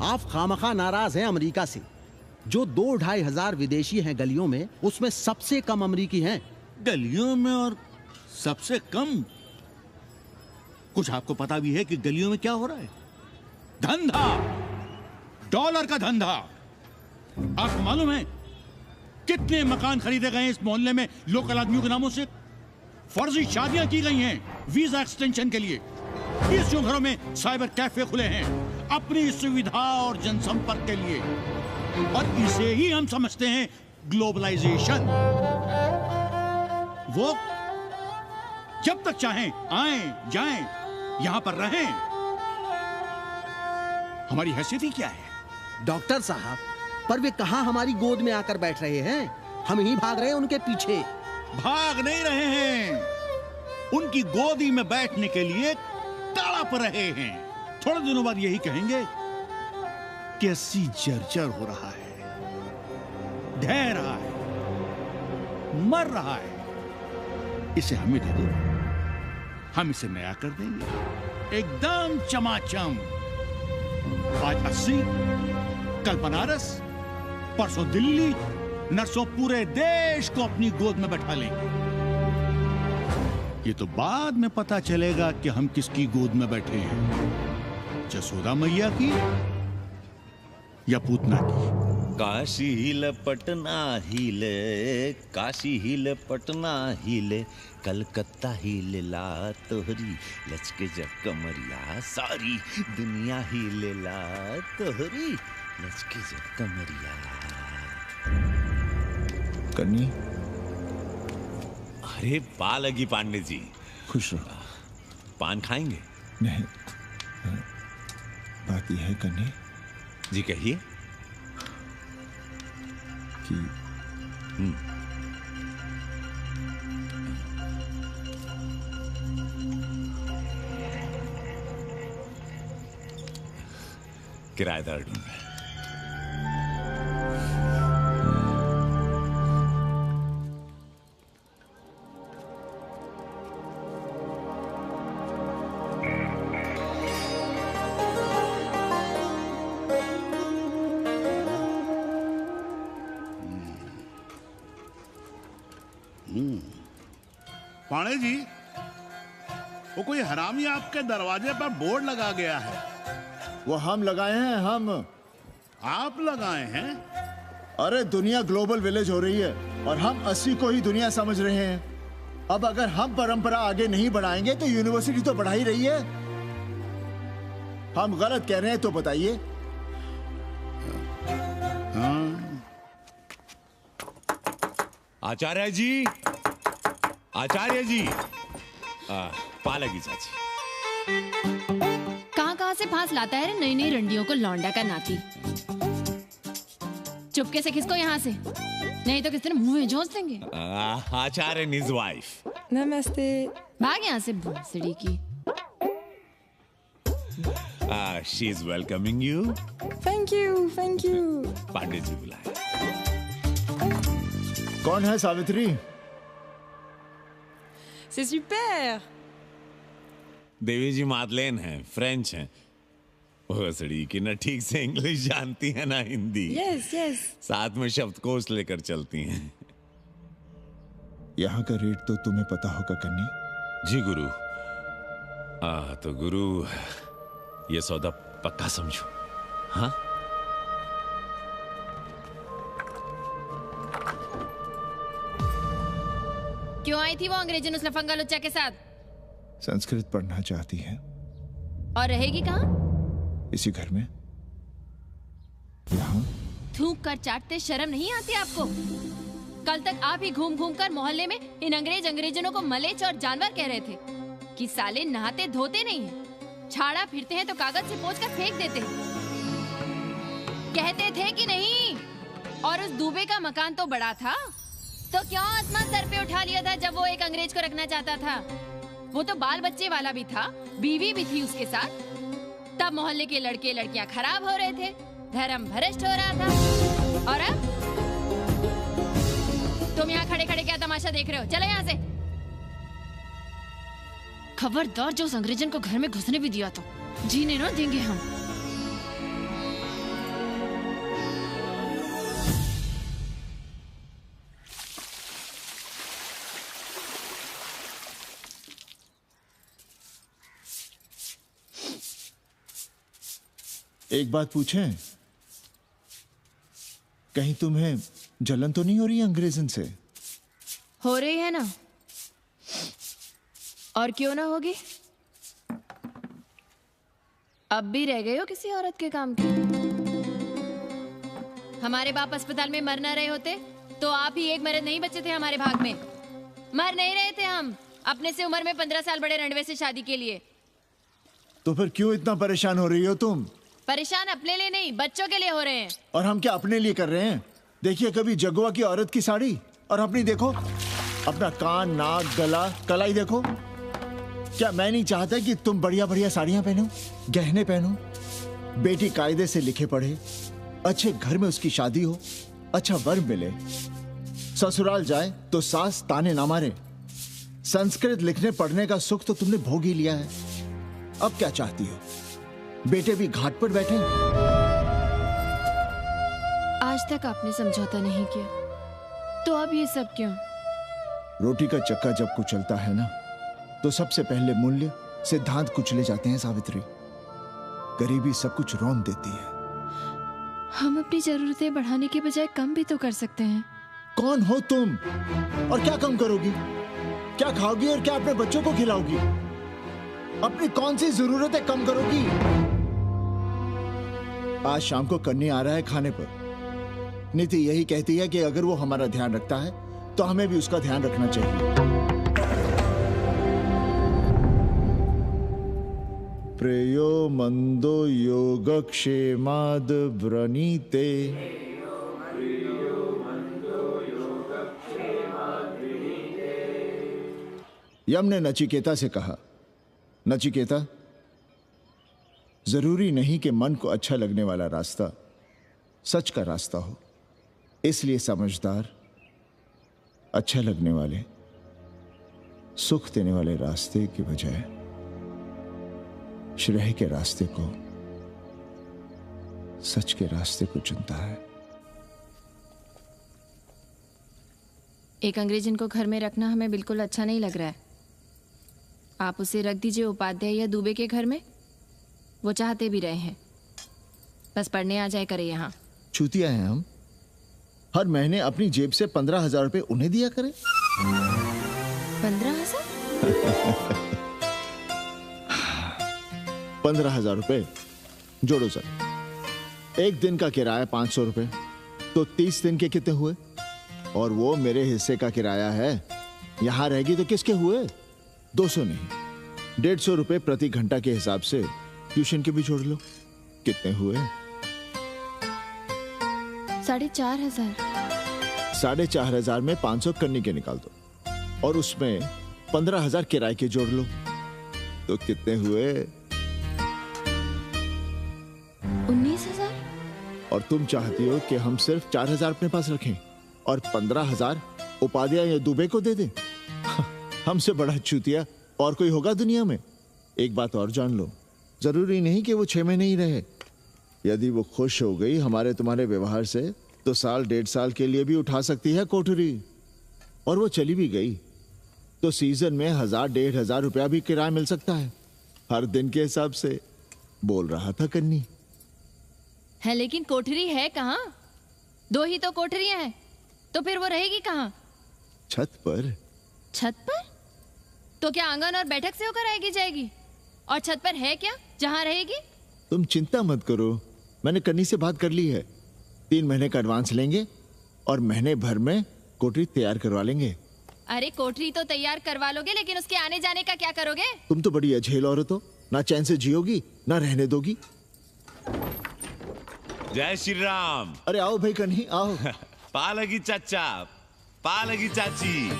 आप खामखा नाराज हैं अमेरिका से। जो 2-2.5 हजार विदेशी हैं गलियों में, उसमें सबसे कम अमेरिकी हैं। गलियों में और सबसे कम? कुछ आपको पता भी है कि गलियों में क्या हो रहा है? धंधा, डॉलर का धंधा। आपको मालूम है कितने मकान खरीदे गए इस मोहल्ले में लोकल आदमियों के नामों से? फर्जी शादियां की गई हैं वीजा एक्सटेंशन के लिए। इसियों घरों में साइबर कैफे खुले हैं अपनी सुविधा और जनसंपर्क के लिए, और इसे ही हम समझते हैं ग्लोबलाइजेशन। वो जब तक चाहें आएं जाएं, यहां पर रहें। हमारी हैसियत ही क्या है? डॉक्टर साहब, पर वे कहां हमारी गोद में आकर बैठ रहे हैं? हम ही भाग रहे हैं उनके पीछे। भाग नहीं रहे हैं, उनकी गोदी में बैठने के लिए तड़प रहे हैं। थोड़े दिनों बाद यही कहेंगे कि 80 जर्जर हो रहा है, ढह रहा है, मर रहा है, इसे हमें दे दो, हम इसे नया कर देंगे एकदम चमाचम। आज 80, कल बनारस, परसों दिल्ली, नर्सों पूरे देश को अपनी गोद में बैठा लेंगे। ये तो बाद में पता चलेगा कि हम किसकी गोद में बैठे हैं, जसोदा मैया की या पूतना की। काशी हिले पटना हिले, काशी हिले पटना हिले, कलकत्ता हिले ला तोहरी, लचके जब कमरिया सारी दुनिया हिले ला तोहरी, लचके जब कमरिया। कन्नी, अरे पा लगी पांडे जी। खुश रहो। पान खाएंगे? नहीं, बात यह है कन्नी जी, कहिए। कि किराएदार ढूंढ रहे हैं। पाणे जी, वो कोई हरामी आपके दरवाजे पर बोर्ड लगा गया है। वो हम लगाए हैं, हम। आप लगाए हैं? अरे दुनिया ग्लोबल विलेज हो रही है और हम 80 को ही दुनिया समझ रहे हैं। अब अगर हम परंपरा आगे नहीं बढ़ाएंगे तो यूनिवर्सिटी तो बढ़ा ही रही है। हम गलत कह रहे हैं तो बताइए। आचार्य जी, आचार्य जी, पालकी चाची। कहाँ से फांस लाता है रे नई नई रंडियों को, लौंडा का नाती। चुपके से खिसको यहाँ से, नहीं तो किसी ने मुंह में जोश देंगे। आचार्य निज वाइफ। नमस्ते। भाग यहाँ से भूसड़ी की। She is welcoming you. Thank you, thank you. Pande ji बुलाए। कौन है सावित्री? C'est super! देवी जी मादलेन हैं, फ्रेंच हैं। भोसड़ी की ना ठीक से इंग्लिश जानती है ना हिंदी। Yes, yes. साथ में शब्दकोश लेकर चलती हैं। यहाँ का रेट तो तुम्हें पता होगा कन्नी। जी गुरु। तो गुरु, ये सौदा पक्का समझो। हाँ? क्यों आई थी वो अंग्रेजन उस लफंगा लुच्चा के साथ? संस्कृत पढ़ना चाहती है। और रहेगी कहाँ? इसी घर में, यहाँ। थूक कर चाटते शर्म नहीं आती आपको? कल तक आप ही घूम घूम कर मोहल्ले में इन अंग्रेजनों को मलेच और जानवर कह रहे थे कि साले नहाते धोते नहीं हैं, छाड़ा फिरते हैं तो कागज से पोंछ कर फेंक देते हैं। कहते थे कि नहीं? और उस दूबे का मकान तो बड़ा था, तो क्यों आसमान सर पे उठा लिया था जब वो एक अंग्रेज को रखना चाहता था? वो तो बाल बच्चे वाला भी था, बीवी भी थी उसके साथ। तब मोहल्ले के लड़के लड़कियां खराब हो रहे थे, धर्म भ्रष्ट हो रहा था। और अब तुम यहाँ खड़े खड़े क्या तमाशा देख रहे हो? चलो यहाँ से। खबरदार, जो उस अंग्रेजन को घर में घुसने भी दिया तो जीने न देंगे हम। एक बात पूछें, कहीं तुम्हें जलन तो नहीं हो रही अंग्रेजन से? हो रही है ना, और क्यों ना होगी? अब भी रह गए हो किसी औरत के काम की? हमारे बाप अस्पताल में मर ना रहे होते तो आप ही एक मर्द नहीं बचे थे हमारे भाग में। मर नहीं रहे थे हम अपने से उम्र में 15 साल बड़े रणवे से शादी के लिए। तो फिर क्यों इतना परेशान हो रही हो तुम? परेशान अपने लिए नहीं, बच्चों के लिए हो रहे हैं। और हम क्या अपने लिए कर रहे हैं? देखिए कभी जगुआ की औरत की साड़ी और अपनी देखो, अपना कान, नाक, गला, कलाई देखो। क्या मैं नहीं चाहता कि तुम बढ़िया बढ़िया साड़ियां पहनो, गहने पहनो, बेटी कायदे से लिखे पढ़े, अच्छे घर में उसकी शादी हो, अच्छा वर मिले, ससुराल जाए तो सास ताने ना मारे। संस्कृत लिखने पढ़ने का सुख तो तुमने भोग ही लिया है, अब क्या चाहती हो? बेटे भी घाट पर बैठे। आज तक आपने समझौता नहीं किया, तो अब ये सब क्यों? रोटी का चक्का जब कुचलता है ना, तो सबसे पहले मूल्य सिद्धांत कुचले जाते हैं सावित्री। गरीबी सब कुछ रौंद देती है। हम अपनी जरूरतें बढ़ाने के बजाय कम भी तो कर सकते हैं। कौन हो तुम और क्या कम करोगी? क्या खाओगी और क्या अपने बच्चों को खिलाओगी? अपनी कौन सी जरूरतें कम करोगी? आज शाम को कन्नी आ रहा है खाने पर। नीति यही कहती है कि अगर वो हमारा ध्यान रखता है तो हमें भी उसका ध्यान रखना चाहिए। प्रेयो मंदो योगक्षेमाद व्रणीते। यम ने नचिकेता से कहा, नचिकेता जरूरी नहीं कि मन को अच्छा लगने वाला रास्ता सच का रास्ता हो। इसलिए समझदार, अच्छा लगने वाले, सुख देने वाले रास्ते की बजाय श्रेय के रास्ते को, सच के रास्ते को चुनता है। एक अंग्रेज इनको घर में रखना हमें बिल्कुल अच्छा नहीं लग रहा है। आप उसे रख दीजिए उपाध्याय या दुबे के घर में, वो चाहते भी रहे हैं, बस पढ़ने आ जाए करे यहाँ। चूतिया हैं हम, हर महीने अपनी जेब से 15,000 रुपए उन्हें दिया करें। 15,000? 15,000 रुपए जोड़ो सर। एक दिन का किराया 500 रुपए, तो 30 दिन के कितने हुए? और वो मेरे हिस्से का किराया है, यहां रहेगी तो किसके हुए? 200 नहीं, 150 रुपए प्रति घंटा के हिसाब से ट्यूशन के भी जोड़ लो, कितने हुए? 4,500। 4,500 में 500 कन्नी के निकाल दो, और उसमें 15,000 किराए के जोड़ लो, तो कितने हुए? 19,000। और तुम चाहती हो कि हम सिर्फ 4,000 अपने पास रखें और 15,000 उपाध्याय या दुबे को दे दें? हमसे बड़ा चूतिया और कोई होगा दुनिया में? एक बात और जान लो, जरूरी नहीं कि वो 6 महीने ही रहे। यदि वो खुश हो गई हमारे तुम्हारे व्यवहार से, तो साल 1.5 साल के लिए भी उठा सकती है कोठरी। और वो चली भी गई तो सीजन में 1,000-1,500 रुपया भी किराया मिल सकता है, हर दिन के हिसाब से। बोल रहा था कन्नी। है लेकिन कोठरी है कहाँ? 2 ही तो कोठरियां हैं, तो फिर वो रहेगी कहाँ? छत पर। छत पर? तो क्या आंगन और बैठक से होकर आएगी जाएगी? और छत पर है क्या जहाँ रहेगी? तुम चिंता मत करो, मैंने कन्नी से बात कर ली है। 3 महीने का एडवांस लेंगे और महीने भर में कोठरी तैयार करवा लेंगे। अरे कोठरी तो तैयार करवा लोगे, लेकिन उसके आने जाने का क्या करोगे? तुम तो बड़ी अझेल औरत हो, ना चैन से जियोगी ना रहने दोगी। जय श्री राम। अरे आओ भाई कन्ही आओ। पालगी चाचा, पालगी चाची।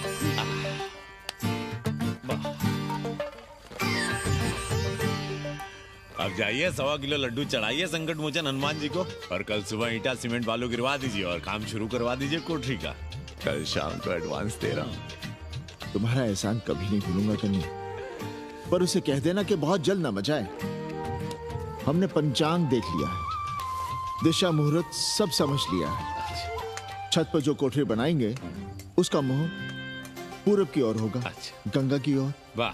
अब जाइए 1.25 किलो लड्डू चढ़ाइए संकट मोचन हनुमान जी को, और कल सुबह ईटा सीमेंट बालू गिरवा दीजिए और काम शुरू करवा दीजिए कोठरी का। कल शाम को एडवांस दे रहा हूँ। तुम्हारा एहसान कभी नहीं भूलूंगा कन्नी, पर उसे कह देना कि बहुत जल्द न मचाए। हमने पंचांग देख लिया है, दिशा मुहूर्त सब समझ लिया है। छत पर जो कोठरी बनाएंगे उसका मुंह पूरब की ओर होगा, गंगा की ओर। वाह।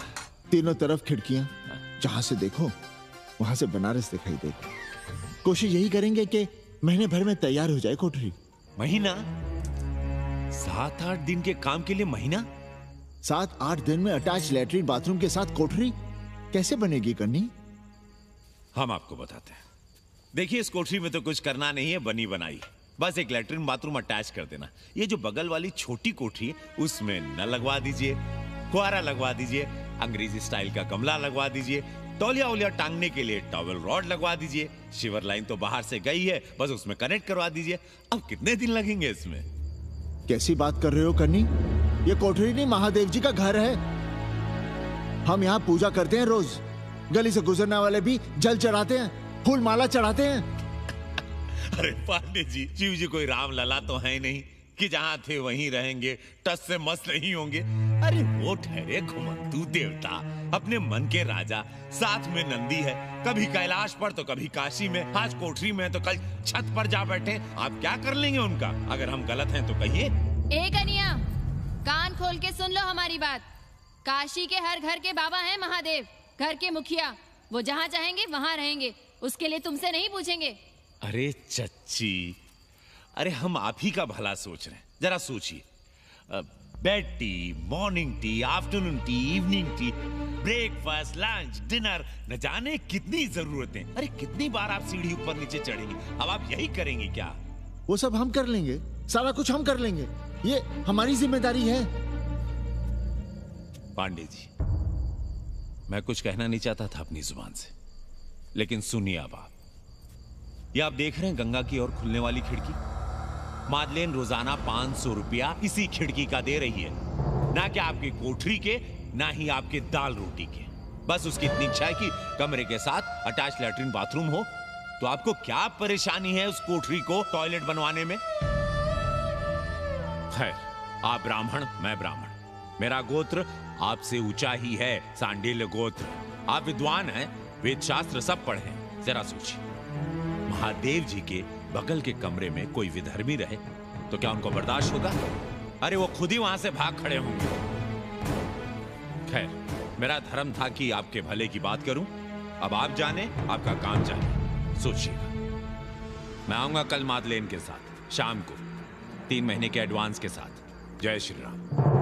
तीनों तरफ खिड़कियां, जहां से देखो वहां से बनारस दिखाई देगी। कोशिश यही करेंगे कि महीने भर में तैयार हो जाए कोठरी। महीना? 7-8 दिन के काम के लिए महीना? 7-8 दिन में अटैच लैट्रिन बाथरूम के साथ कोठरी कैसे बनेगी कन्नी? हम आपको बताते हैं। देखिए, इस कोठरी में तो कुछ करना नहीं है, बनी बनाई। बस एक लैट्रिन बाथरूम अटैच कर देना। ये जो बगल वाली छोटी कोठरी है उसमें नल लगवा दीजिए, फुहारा लगवा दीजिए, अंग्रेजी स्टाइल का गमला लगवा दीजिए, तौलिया उलिया टांगने के लिए टॉवेल रॉड लगवा दीजिए। शिवर लाइन तो बाहर से गई है, बस उसमें कनेक्ट करवा दीजिए। अब कितने दिन लगेंगे इसमें? कैसी बात कर रहे हो कन्नी? ये कोठरी नहीं, महादेव जी का घर है। हम यहाँ पूजा करते हैं रोज। गली से गुजरने वाले भी जल चढ़ाते हैं, फूल माला चढ़ाते हैं। अरे पांडे जी, शिव जी कोई राम लला तो है नहीं कि जहां थे वहीं रहेंगे, टस से मस्त नहीं होंगे। अरे वो ठहरे घुमंतू देवता, अपने मन के राजा, साथ में नंदी है, कभी कैलाश पर तो कभी काशी में, आज कोठरी में तो कल छत पर जा बैठे। आप क्या कर लेंगे उनका? अगर हम गलत हैं तो कहिए। ए कन्या, कान खोल के सुन लो हमारी बात। काशी के हर घर के बाबा हैं महादेव, घर के मुखिया। वो जहाँ चाहेंगे वहाँ रहेंगे, उसके लिए तुमसे नहीं पूछेंगे। अरे चच्ची, अरे हम आप ही का भला सोच रहे हैं, जरा सोचिए। Bed tea, morning tea, afternoon T, evening tea, breakfast, lunch, dinner, न जाने कितनी जरूरतें। अरे कितनी बार आप सीढ़ी ऊपर नीचे चढ़ेंगे? अब आप यही करेंगे क्या? वो सब हम कर लेंगे, सारा कुछ हम कर लेंगे, ये हमारी जिम्मेदारी है। पांडे जी, मैं कुछ कहना नहीं चाहता था अपनी जुबान से, लेकिन सुनिए अब आप। ये आप देख रहे हैं गंगा की ओर खुलने वाली खिड़की? मादलेन रोजाना 500 रुपया इसी खिड़की का दे रही है, ना कि आपकी कोठरी के, ना ही आपके दाल रोटी के। बस उसकी इतनी इच्छा है कि कमरे के साथ अटैच लैट्रिन बाथरूम हो। तो आपको क्या परेशानी है उस कोठरी को टॉयलेट बनवाने में? खैर, आप ब्राह्मण, मैं ब्राह्मण, मेरा गोत्र आपसे ऊंचा ही है, सांडिल्य गोत्र। आप विद्वान हैं, वेद शास्त्र सब पढ़े हैं। जरा सोचिए, महादेव जी के बगल के कमरे में कोई विधर्मी रहे तो क्या उनको बर्दाश्त होगा? अरे वो खुद ही वहां से भाग खड़े होंगे। खैर, मेरा धर्म था कि आपके भले की बात करूं। अब आप जाने, आपका काम जाने, सोचिएगा। मैं आऊंगा कल मादलेन के साथ शाम को, 3 महीने के एडवांस के साथ। जय श्री राम।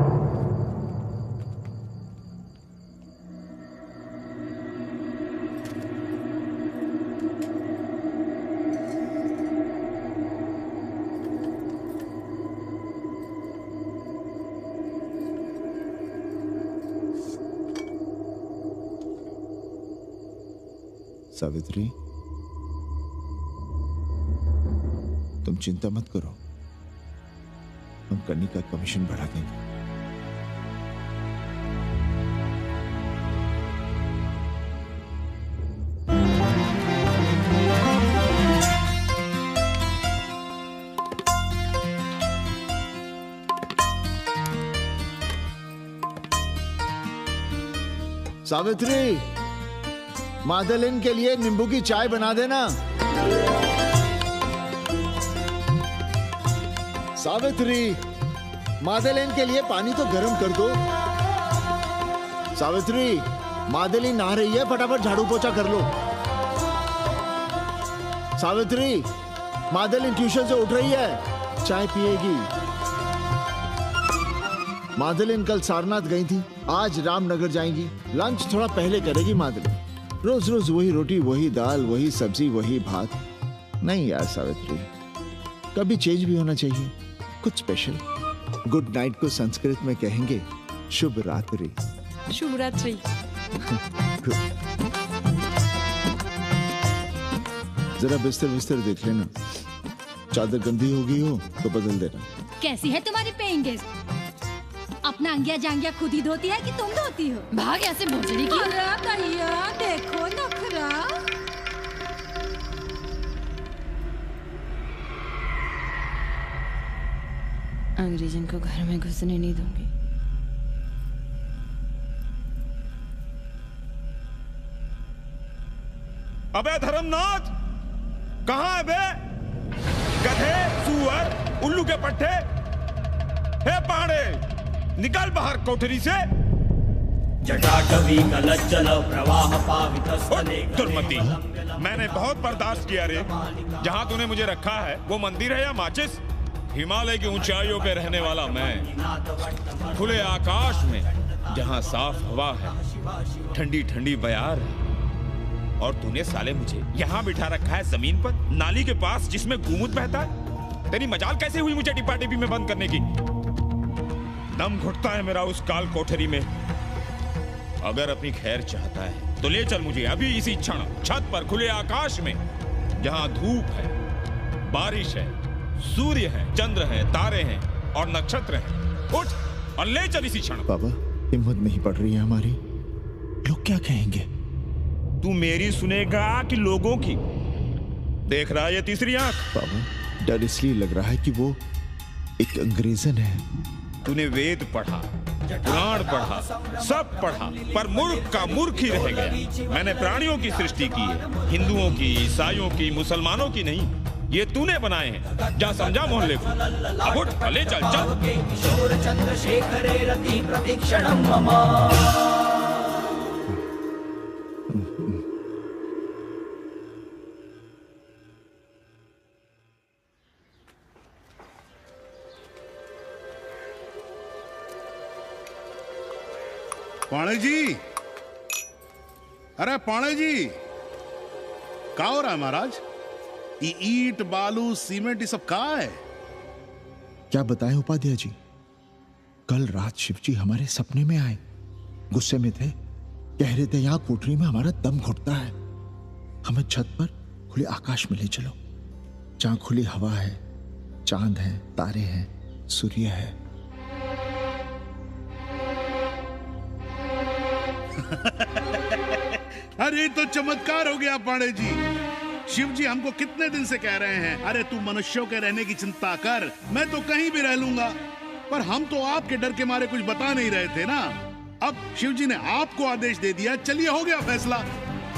सावित्री, तुम चिंता मत करो, हम कन्नी का कमीशन बढ़ा देंगे। सावित्री, मादलिन के लिए नींबू की चाय बना देना। सावित्री, मादलिन के लिए पानी तो गर्म कर दो। सावित्री, मादलिन नहा रही है, फटाफट झाड़ू पोछा कर लो। सावित्री, मादलिन ट्यूशन से उठ रही है, चाय पिएगी। मादलिन कल सारनाथ गई थी, आज रामनगर जाएंगी। लंच थोड़ा पहले करेगी मादलिन। रोज रोज वही रोटी, वही दाल, वही सब्जी, वही भात। नहीं यार सावित्री, कभी चेंज भी होना चाहिए, कुछ स्पेशल। गुड नाइट को संस्कृत में कहेंगे शुभ रात्रि। शुभ रात्रि। जरा बिस्तर बिस्तर देख लेना, चादर गंदी हो गई हो तो बदल देना। कैसी है तुम्हारी पेइंग गेस्ट? अपना अंगिया जांगिया खुद ही धोती है कि तुम धोती हो? भाग ऐसे भोजड़ी की। अरे भैया देखो नखरा। अंग्रेजन को घर में घुसने नहीं दूंगी। अबे धर्मनाथ, कहाँ है बे? गधे, सुअर, उल्लू के पट्टे। हे पाड़े, निकल बाहर कोठरी से। जटाटवी कलज्जल प्रवाह पावितस्तने। दुर्मति, मैंने बहुत बर्दाश्त किया रे। जहाँ तूने मुझे रखा है वो मंदिर है या माचिस? हिमालय की ऊंचाइयों पे रहने वाला मैं, खुले आकाश में जहाँ साफ हवा है, ठंडी ठंडी बयार है, और तूने साले मुझे यहाँ बिठा रखा है जमीन पर, नाली के पास जिसमें गोमूत्र बहता है। तेरी मजाल कैसे हुई मुझे डिब्बा डिब्बी में बंद करने की? दम घुटता है मेरा उस काल कोठरी में। अगर अपनी खैर चाहता है तो ले चल मुझे अभी इसी क्षण छत पर, खुले आकाश में, जहां धूप है, बारिश है, सूर्य है, चंद्र है, तारे हैं और नक्षत्र हैं। उठ और ले चल इसी क्षण। बाबा, हिम्मत नहीं पड़ रही है हमारी, लोग क्या कहेंगे? तू मेरी सुनेगा कि लोगों की? देख रहा है ये तीसरी आंख? बाबा, डर इसलिए लग रहा है कि वो एक अंग्रेजन है। तूने वेद पढ़ा, पुराण पढ़ा, सब पढ़ा, पर मूर्ख का मूर्ख ही रह गया। मैंने प्राणियों की सृष्टि की है, हिंदुओं की, ईसाइयों की, मुसलमानों की नहीं। ये तूने बनाए हैं। जा समझा मोहल्ले को। अब उठ, ले चल चल। पाणे जी, अरे पाणे जी, क्या हो रहा है महाराज? ये ईंट, बालू, सीमेंट, ये सब कहाँ है? क्या बताएं उपाध्याय जी, कल रात शिवजी हमारे सपने में आए, गुस्से में थे, कह रहे थे यहाँ कोठरी में हमारा दम घुटता है, हमें छत पर खुले आकाश में ले चलो, जहां खुली हवा है, चांद है, तारे हैं, सूर्य है। अरे तो चमत्कार हो गया पांडे जी। शिव जी हमको कितने दिन से कह रहे हैं, अरे तू मनुष्यों के रहने की चिंता कर, मैं तो कहीं भी रह लूंगा। पर हम तो आपके डर के मारे कुछ बता नहीं रहे थे ना। अब शिव जी ने आपको आदेश दे दिया, चलिए हो गया फैसला।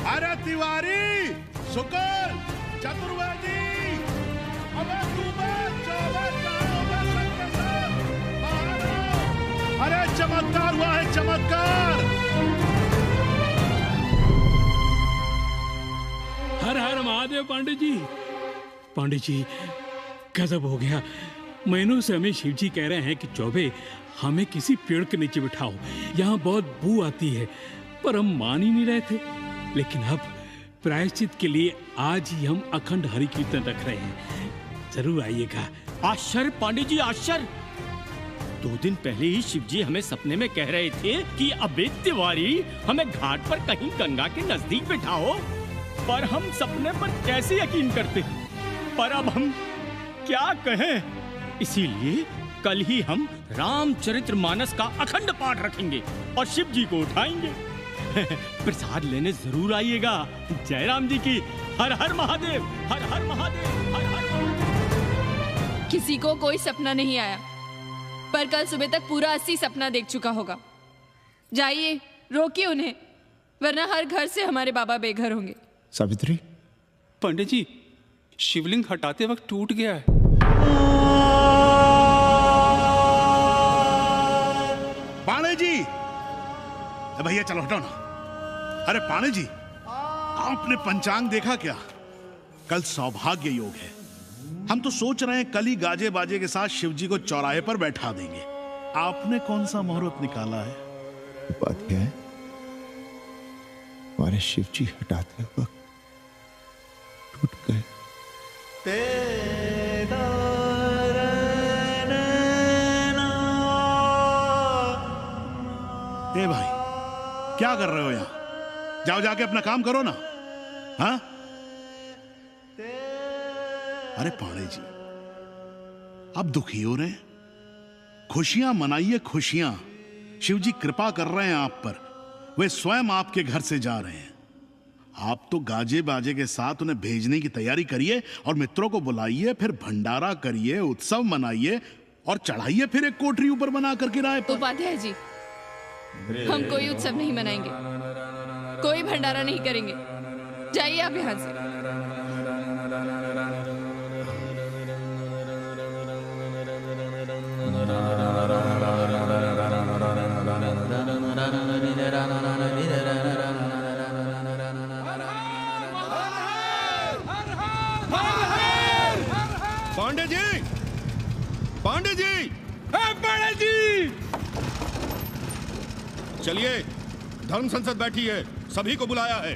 अरे तिवारी, शुक्ल, चतुर्वेदी, अरे चमत्कार हुआ है, चमत्कार। हर हर महादेव पांडे जी। पांडे जी गजब हो गया। महीनों से हमें शिव जी कह रहे हैं कि चौबे हमें किसी पेड़ के नीचे बिठाओ, यहाँ बहुत बू आती है, पर हम मान ही नहीं रहे थे। लेकिन अब प्रायश्चित के लिए आज ही हम अखंड हरि कीर्तन रख रहे हैं, जरूर आइएगा। आश्चर्य पांडे जी, आश्चर्य। 2 दिन पहले ही शिव जी हमें सपने में कह रहे थे कि अबे तिवारी हमें घाट पर कहीं गंगा के नजदीक बिठाओ, पर हम सपने पर कैसे यकीन करते। पर अब हम क्या कहें, इसीलिए कल ही हम रामचरितमानस का अखंड पाठ रखेंगे और शिव जी को उठाएंगे। प्रसाद लेने जरूर आइएगा। जय राम जी की। हर हर महादेव, हर हर महादेव, हर हर महादेव। किसी को कोई सपना नहीं आया, पर कल सुबह तक पूरा 80 सपना देख चुका होगा। जाइए, रोकिए उन्हें, वरना हर घर से हमारे बाबा बेघर होंगे। सावित्री, पंडित जी, शिवलिंग हटाते वक्त टूट गया है। पाणे जी, भैया चलो हटो ना। अरे पाणे जी, आपने पंचांग देखा क्या? कल सौभाग्य योग है। हम तो सोच रहे हैं कल ही गाजे बाजे के साथ शिव जी को चौराहे पर बैठा देंगे। आपने कौन सा मुहूर्त निकाला है? बात क्या है, हमारे शिव जी हटाते वक्त टूट गए। ए भाई, क्या कर रहे हो यहाँ? जाओ जाके अपना काम करो ना। हाँ? अरे पाणे जी, आप दुखी हो रहे हैं? खुशियां मनाइए, खुशियां। शिव जी कृपा कर रहे हैं आप पर, वे स्वयं आपके घर से जा रहे हैं। आप तो गाजे बाजे के साथ उन्हें भेजने की तैयारी करिए और मित्रों को बुलाइए, फिर भंडारा करिए, उत्सव मनाइए और चढ़ाइए फिर एक कोठरी ऊपर बना कर किराए पर। उपाध्याय जी, हम कोई उत्सव नहीं मनाएंगे, कोई भंडारा नहीं करेंगे। जाइए आप यहाँ से। पांडे जी, पांडे जी, पांडे जी, चलिए, धर्म संसद बैठी है, सभी को बुलाया है।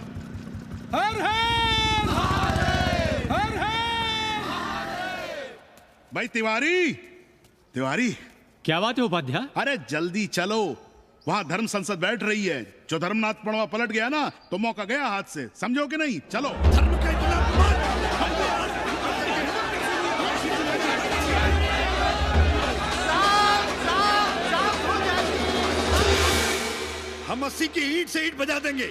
हर हर हर हर। भाई तिवारी, तिवारी, क्या बात है उपाध्याय? अरे जल्दी चलो, वहां धर्म संसद बैठ रही है। जो धर्मनाथ पड़वा पलट गया ना, तो मौका गया हाथ से, समझो कि नहीं? चलो। हम 80 की ईंट से ईंट बजा देंगे,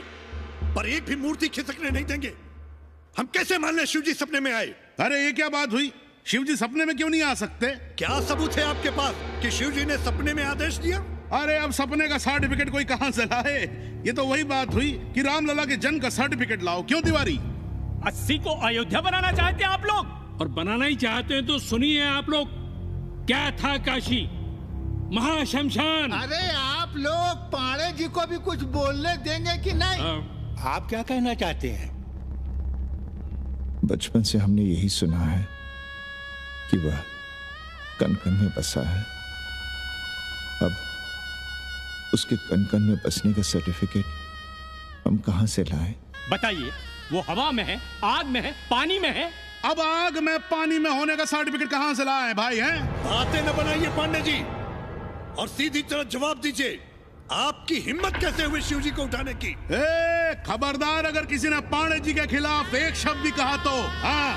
पर एक भी मूर्ति खिसकने नहीं देंगे। हम कैसे मान लें शिव जी सपने में आए? अरे ये क्या बात हुई? शिव जी सपने में क्यों नहीं आ सकते? क्या सबूत है आपके पास कि शिव जी ने सपने में आदेश दिया? अरे अब सपने का सर्टिफिकेट कोई कहां से लाए? ये तो वही बात हुई कि रामलला के जन्म का सर्टिफिकेट लाओ। क्यों तिवारी? 80 को अयोध्या बनाना चाहते हैं आप लोग? और बनाना ही चाहते हैं तो सुनिए आप लोग, क्या था काशी महाशमशान। अरे आप लोग पाणे जी को भी कुछ बोलने देंगे कि नहीं? आप क्या कहना चाहते हैं? बचपन से हमने यही सुना है कि वह कन कन में बसा है। अब उसके कन कन में बसने का सर्टिफिकेट हम कहां से लाएं? बताइए, वो हवा में है, आग में है, पानी में है। अब आग में पानी में होने का सर्टिफिकेट कहां से लाए भाई? हैं? बातें न बनाइए पांडे जी, और सीधी तरह जवाब दीजिए, आपकी हिम्मत कैसे हुई शिव जी को उठाने की? खबरदार, अगर किसी ने पांडे जी के खिलाफ एक शब्द भी कहा तो। हाँ,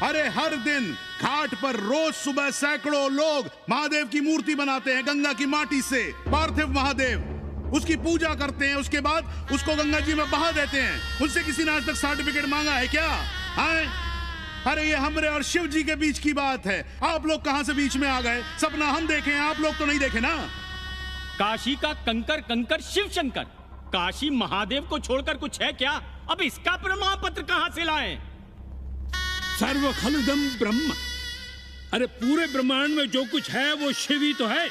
अरे हर दिन घाट पर रोज सुबह सैकड़ों लोग महादेव की मूर्ति बनाते हैं गंगा की माटी से, पार्थिव महादेव। उसकी पूजा करते हैं, उसके बाद उसको गंगा जी में बहा देते हैं। उनसे किसी ने आज तक सर्टिफिकेट मांगा है क्या? अरे ये हमरे और शिव जी के बीच की बात है। आप लोग कहां से बीच में आ गए? सपना हम देखे हैं, आप लोग तो नहीं देखे ना। काशी का कंकर कंकर शिव शंकर, काशी महादेव को छोड़कर कुछ है क्या? अब इसका प्रमाण पत्र कहां से लाएं? सर्व खलुदम ब्रह्म, अरे पूरे ब्रह्मांड में जो कुछ है वो शिव ही तो है।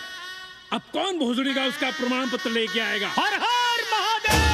अब कौन भोसड़ी का उसका प्रमाण पत्र लेके आएगा? हर हर महादेव!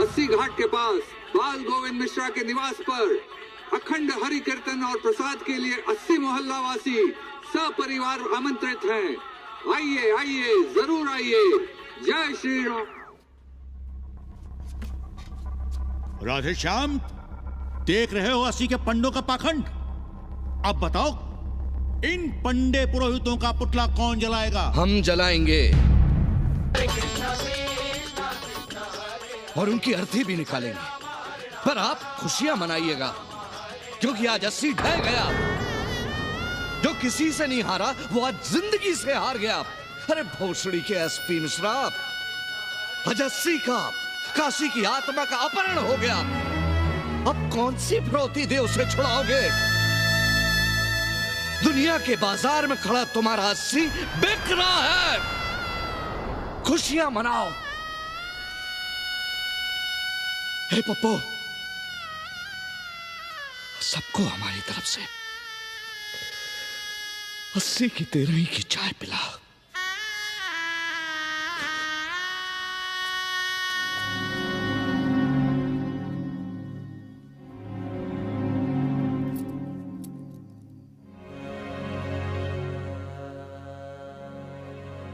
अस्सी घाट के पास बाल गोविंद मिश्रा के निवास पर अखंड हरि कीर्तन और प्रसाद के लिए 80 मोहल्ला वासी सपरिवार आमंत्रित हैं। आइए आइए, जरूर आइए। जय श्री राम। राधे श्याम, देख रहे हो 80 के पंडों का पाखंड। अब बताओ, इन पंडे पुरोहितों का पुतला कौन जलाएगा? हम जलाएंगे और उनकी अर्थी भी निकालेंगे। पर आप खुशियां मनाइएगा, क्योंकि आज 80 ढह गया। जो किसी से नहीं हारा वो आज जिंदगी से हार गया। अरे भोसड़ी के एसपी मिश्रा, आज 80 का काशी की आत्मा का अपहरण हो गया। अब कौन सी फिरौती दे उसे छुड़ाओगे? दुनिया के बाजार में खड़ा तुम्हारा 80 बिक रहा है। खुशियां मनाओ। हे पप्पू, सबको हमारी तरफ से 80 की 13 की चाय पिला।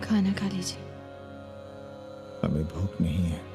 खाना खा लीजिए। हमें भूख नहीं है।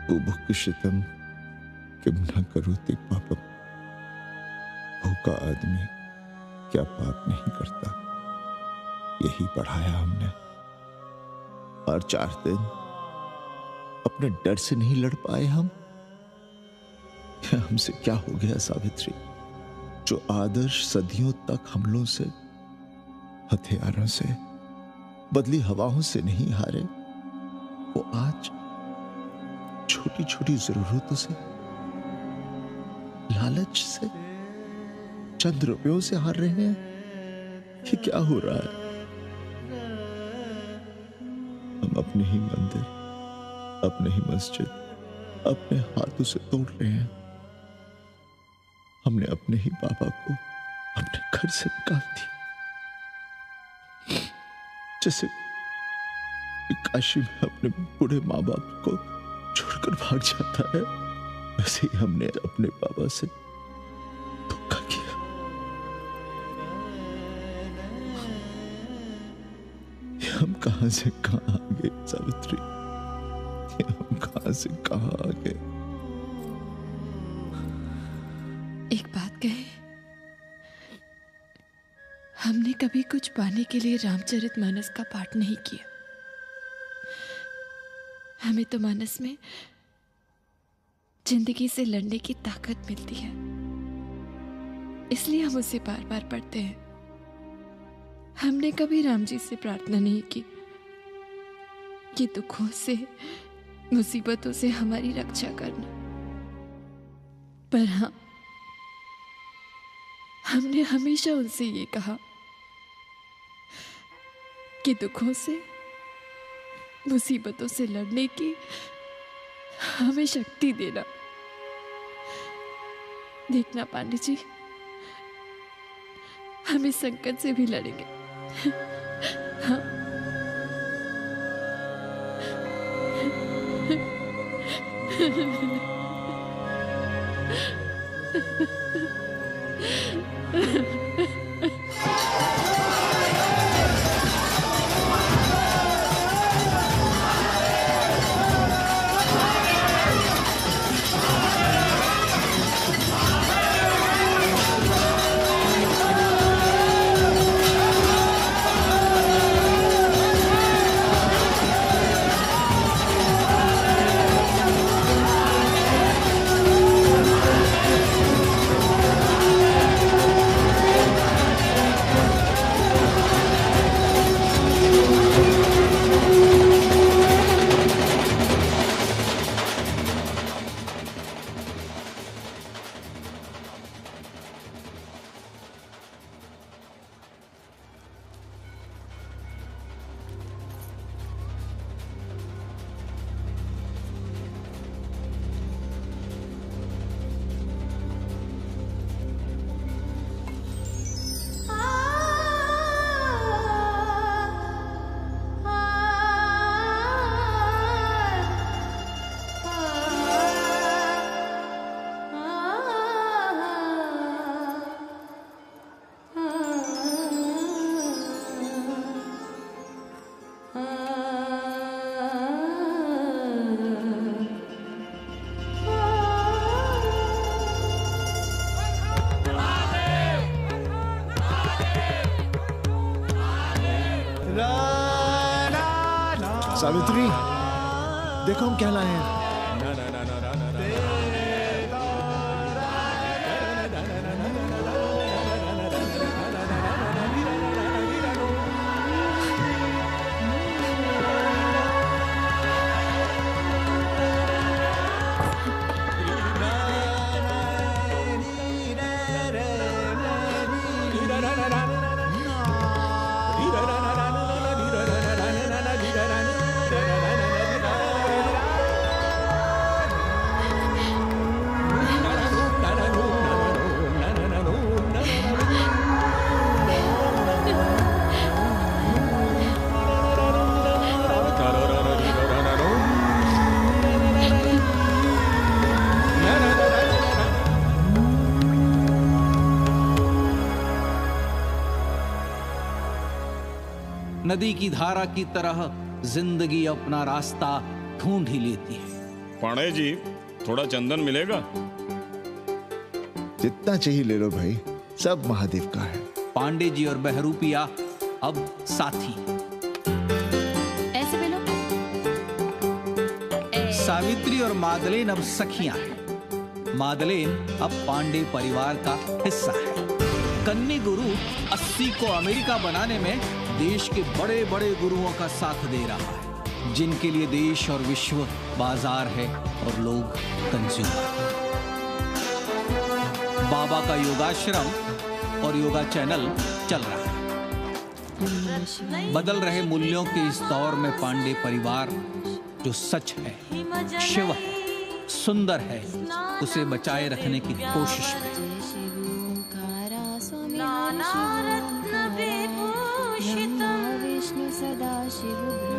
बुभुक्षितम किम न करोति पापम। भूखा आदमी क्या पाप नहीं करता, यही पढ़ाया हमने। और 4 दिन अपने डर से नहीं लड़ पाए हम। हमसे क्या हो गया सावित्री? जो आदर्श सदियों तक हमलों से, हथियारों से, बदली हवाओं से नहीं हारे, वो आज छोटी छोटी जरूरतों से, लालच से, चंद रुपयों से हार रहे हैं। ये क्या हो रहा है? अपने ही मंदिर, अपने ही मस्जिद अपने हाथों से तोड़ रहे हैं। हमने अपने ही बाबा को अपने घर से निकाल दिया। जैसे काशी में अपने बूढ़े माँ बाप को छोड़कर भाग जाता है, वैसे ही हमने अपने बाबा से धोखा किया। ये हम कहां से कहां आ गए सावित्री, ये हम कहां से कहां आ गए। एक बात कहे, हमने कभी कुछ पाने के लिए रामचरितमानस का पाठ नहीं किया। हमें तो मानस में जिंदगी से लड़ने की ताकत मिलती है, इसलिए हम उसे बार बार पढ़ते हैं। हमने कभी राम जी से प्रार्थना नहीं की कि दुखों से, मुसीबतों से हमारी रक्षा करना, पर हाँ, हमने हमेशा उनसे ये कहा कि दुखों से, मुसीबतों से लड़ने की हमें शक्ति देना। देखना पांडे जी, हम इस संकट से भी लड़ेंगे। हाँ। सावित्री, देखो हम क्या लाए हैं। नदी की धारा की तरह जिंदगी अपना रास्ता ढूंढ ही लेती है। पांडे जी, थोड़ा चंदन मिलेगा? जितना चाहिए ले लो भाई, सब महादेव का है। पांडे जी और बहरूपिया अब साथी। ऐसे मिलो। सावित्री और मादलेन अब सखियां हैं। मादलेन अब पांडे परिवार का हिस्सा है। कन्नी गुरु 80 को अमेरिका बनाने में देश के बड़े बड़े गुरुओं का साथ दे रहा है, जिनके लिए देश और विश्व बाजार है और लोग कंज्यूमर। बाबा का योगाश्रम और योगा चैनल चल रहा है। बदल रहे मूल्यों के इस दौर में पांडे परिवार जो सच है, शिव है, सुंदर है, उसे बचाए रखने की कोशिश में। विष्णु सदा शिव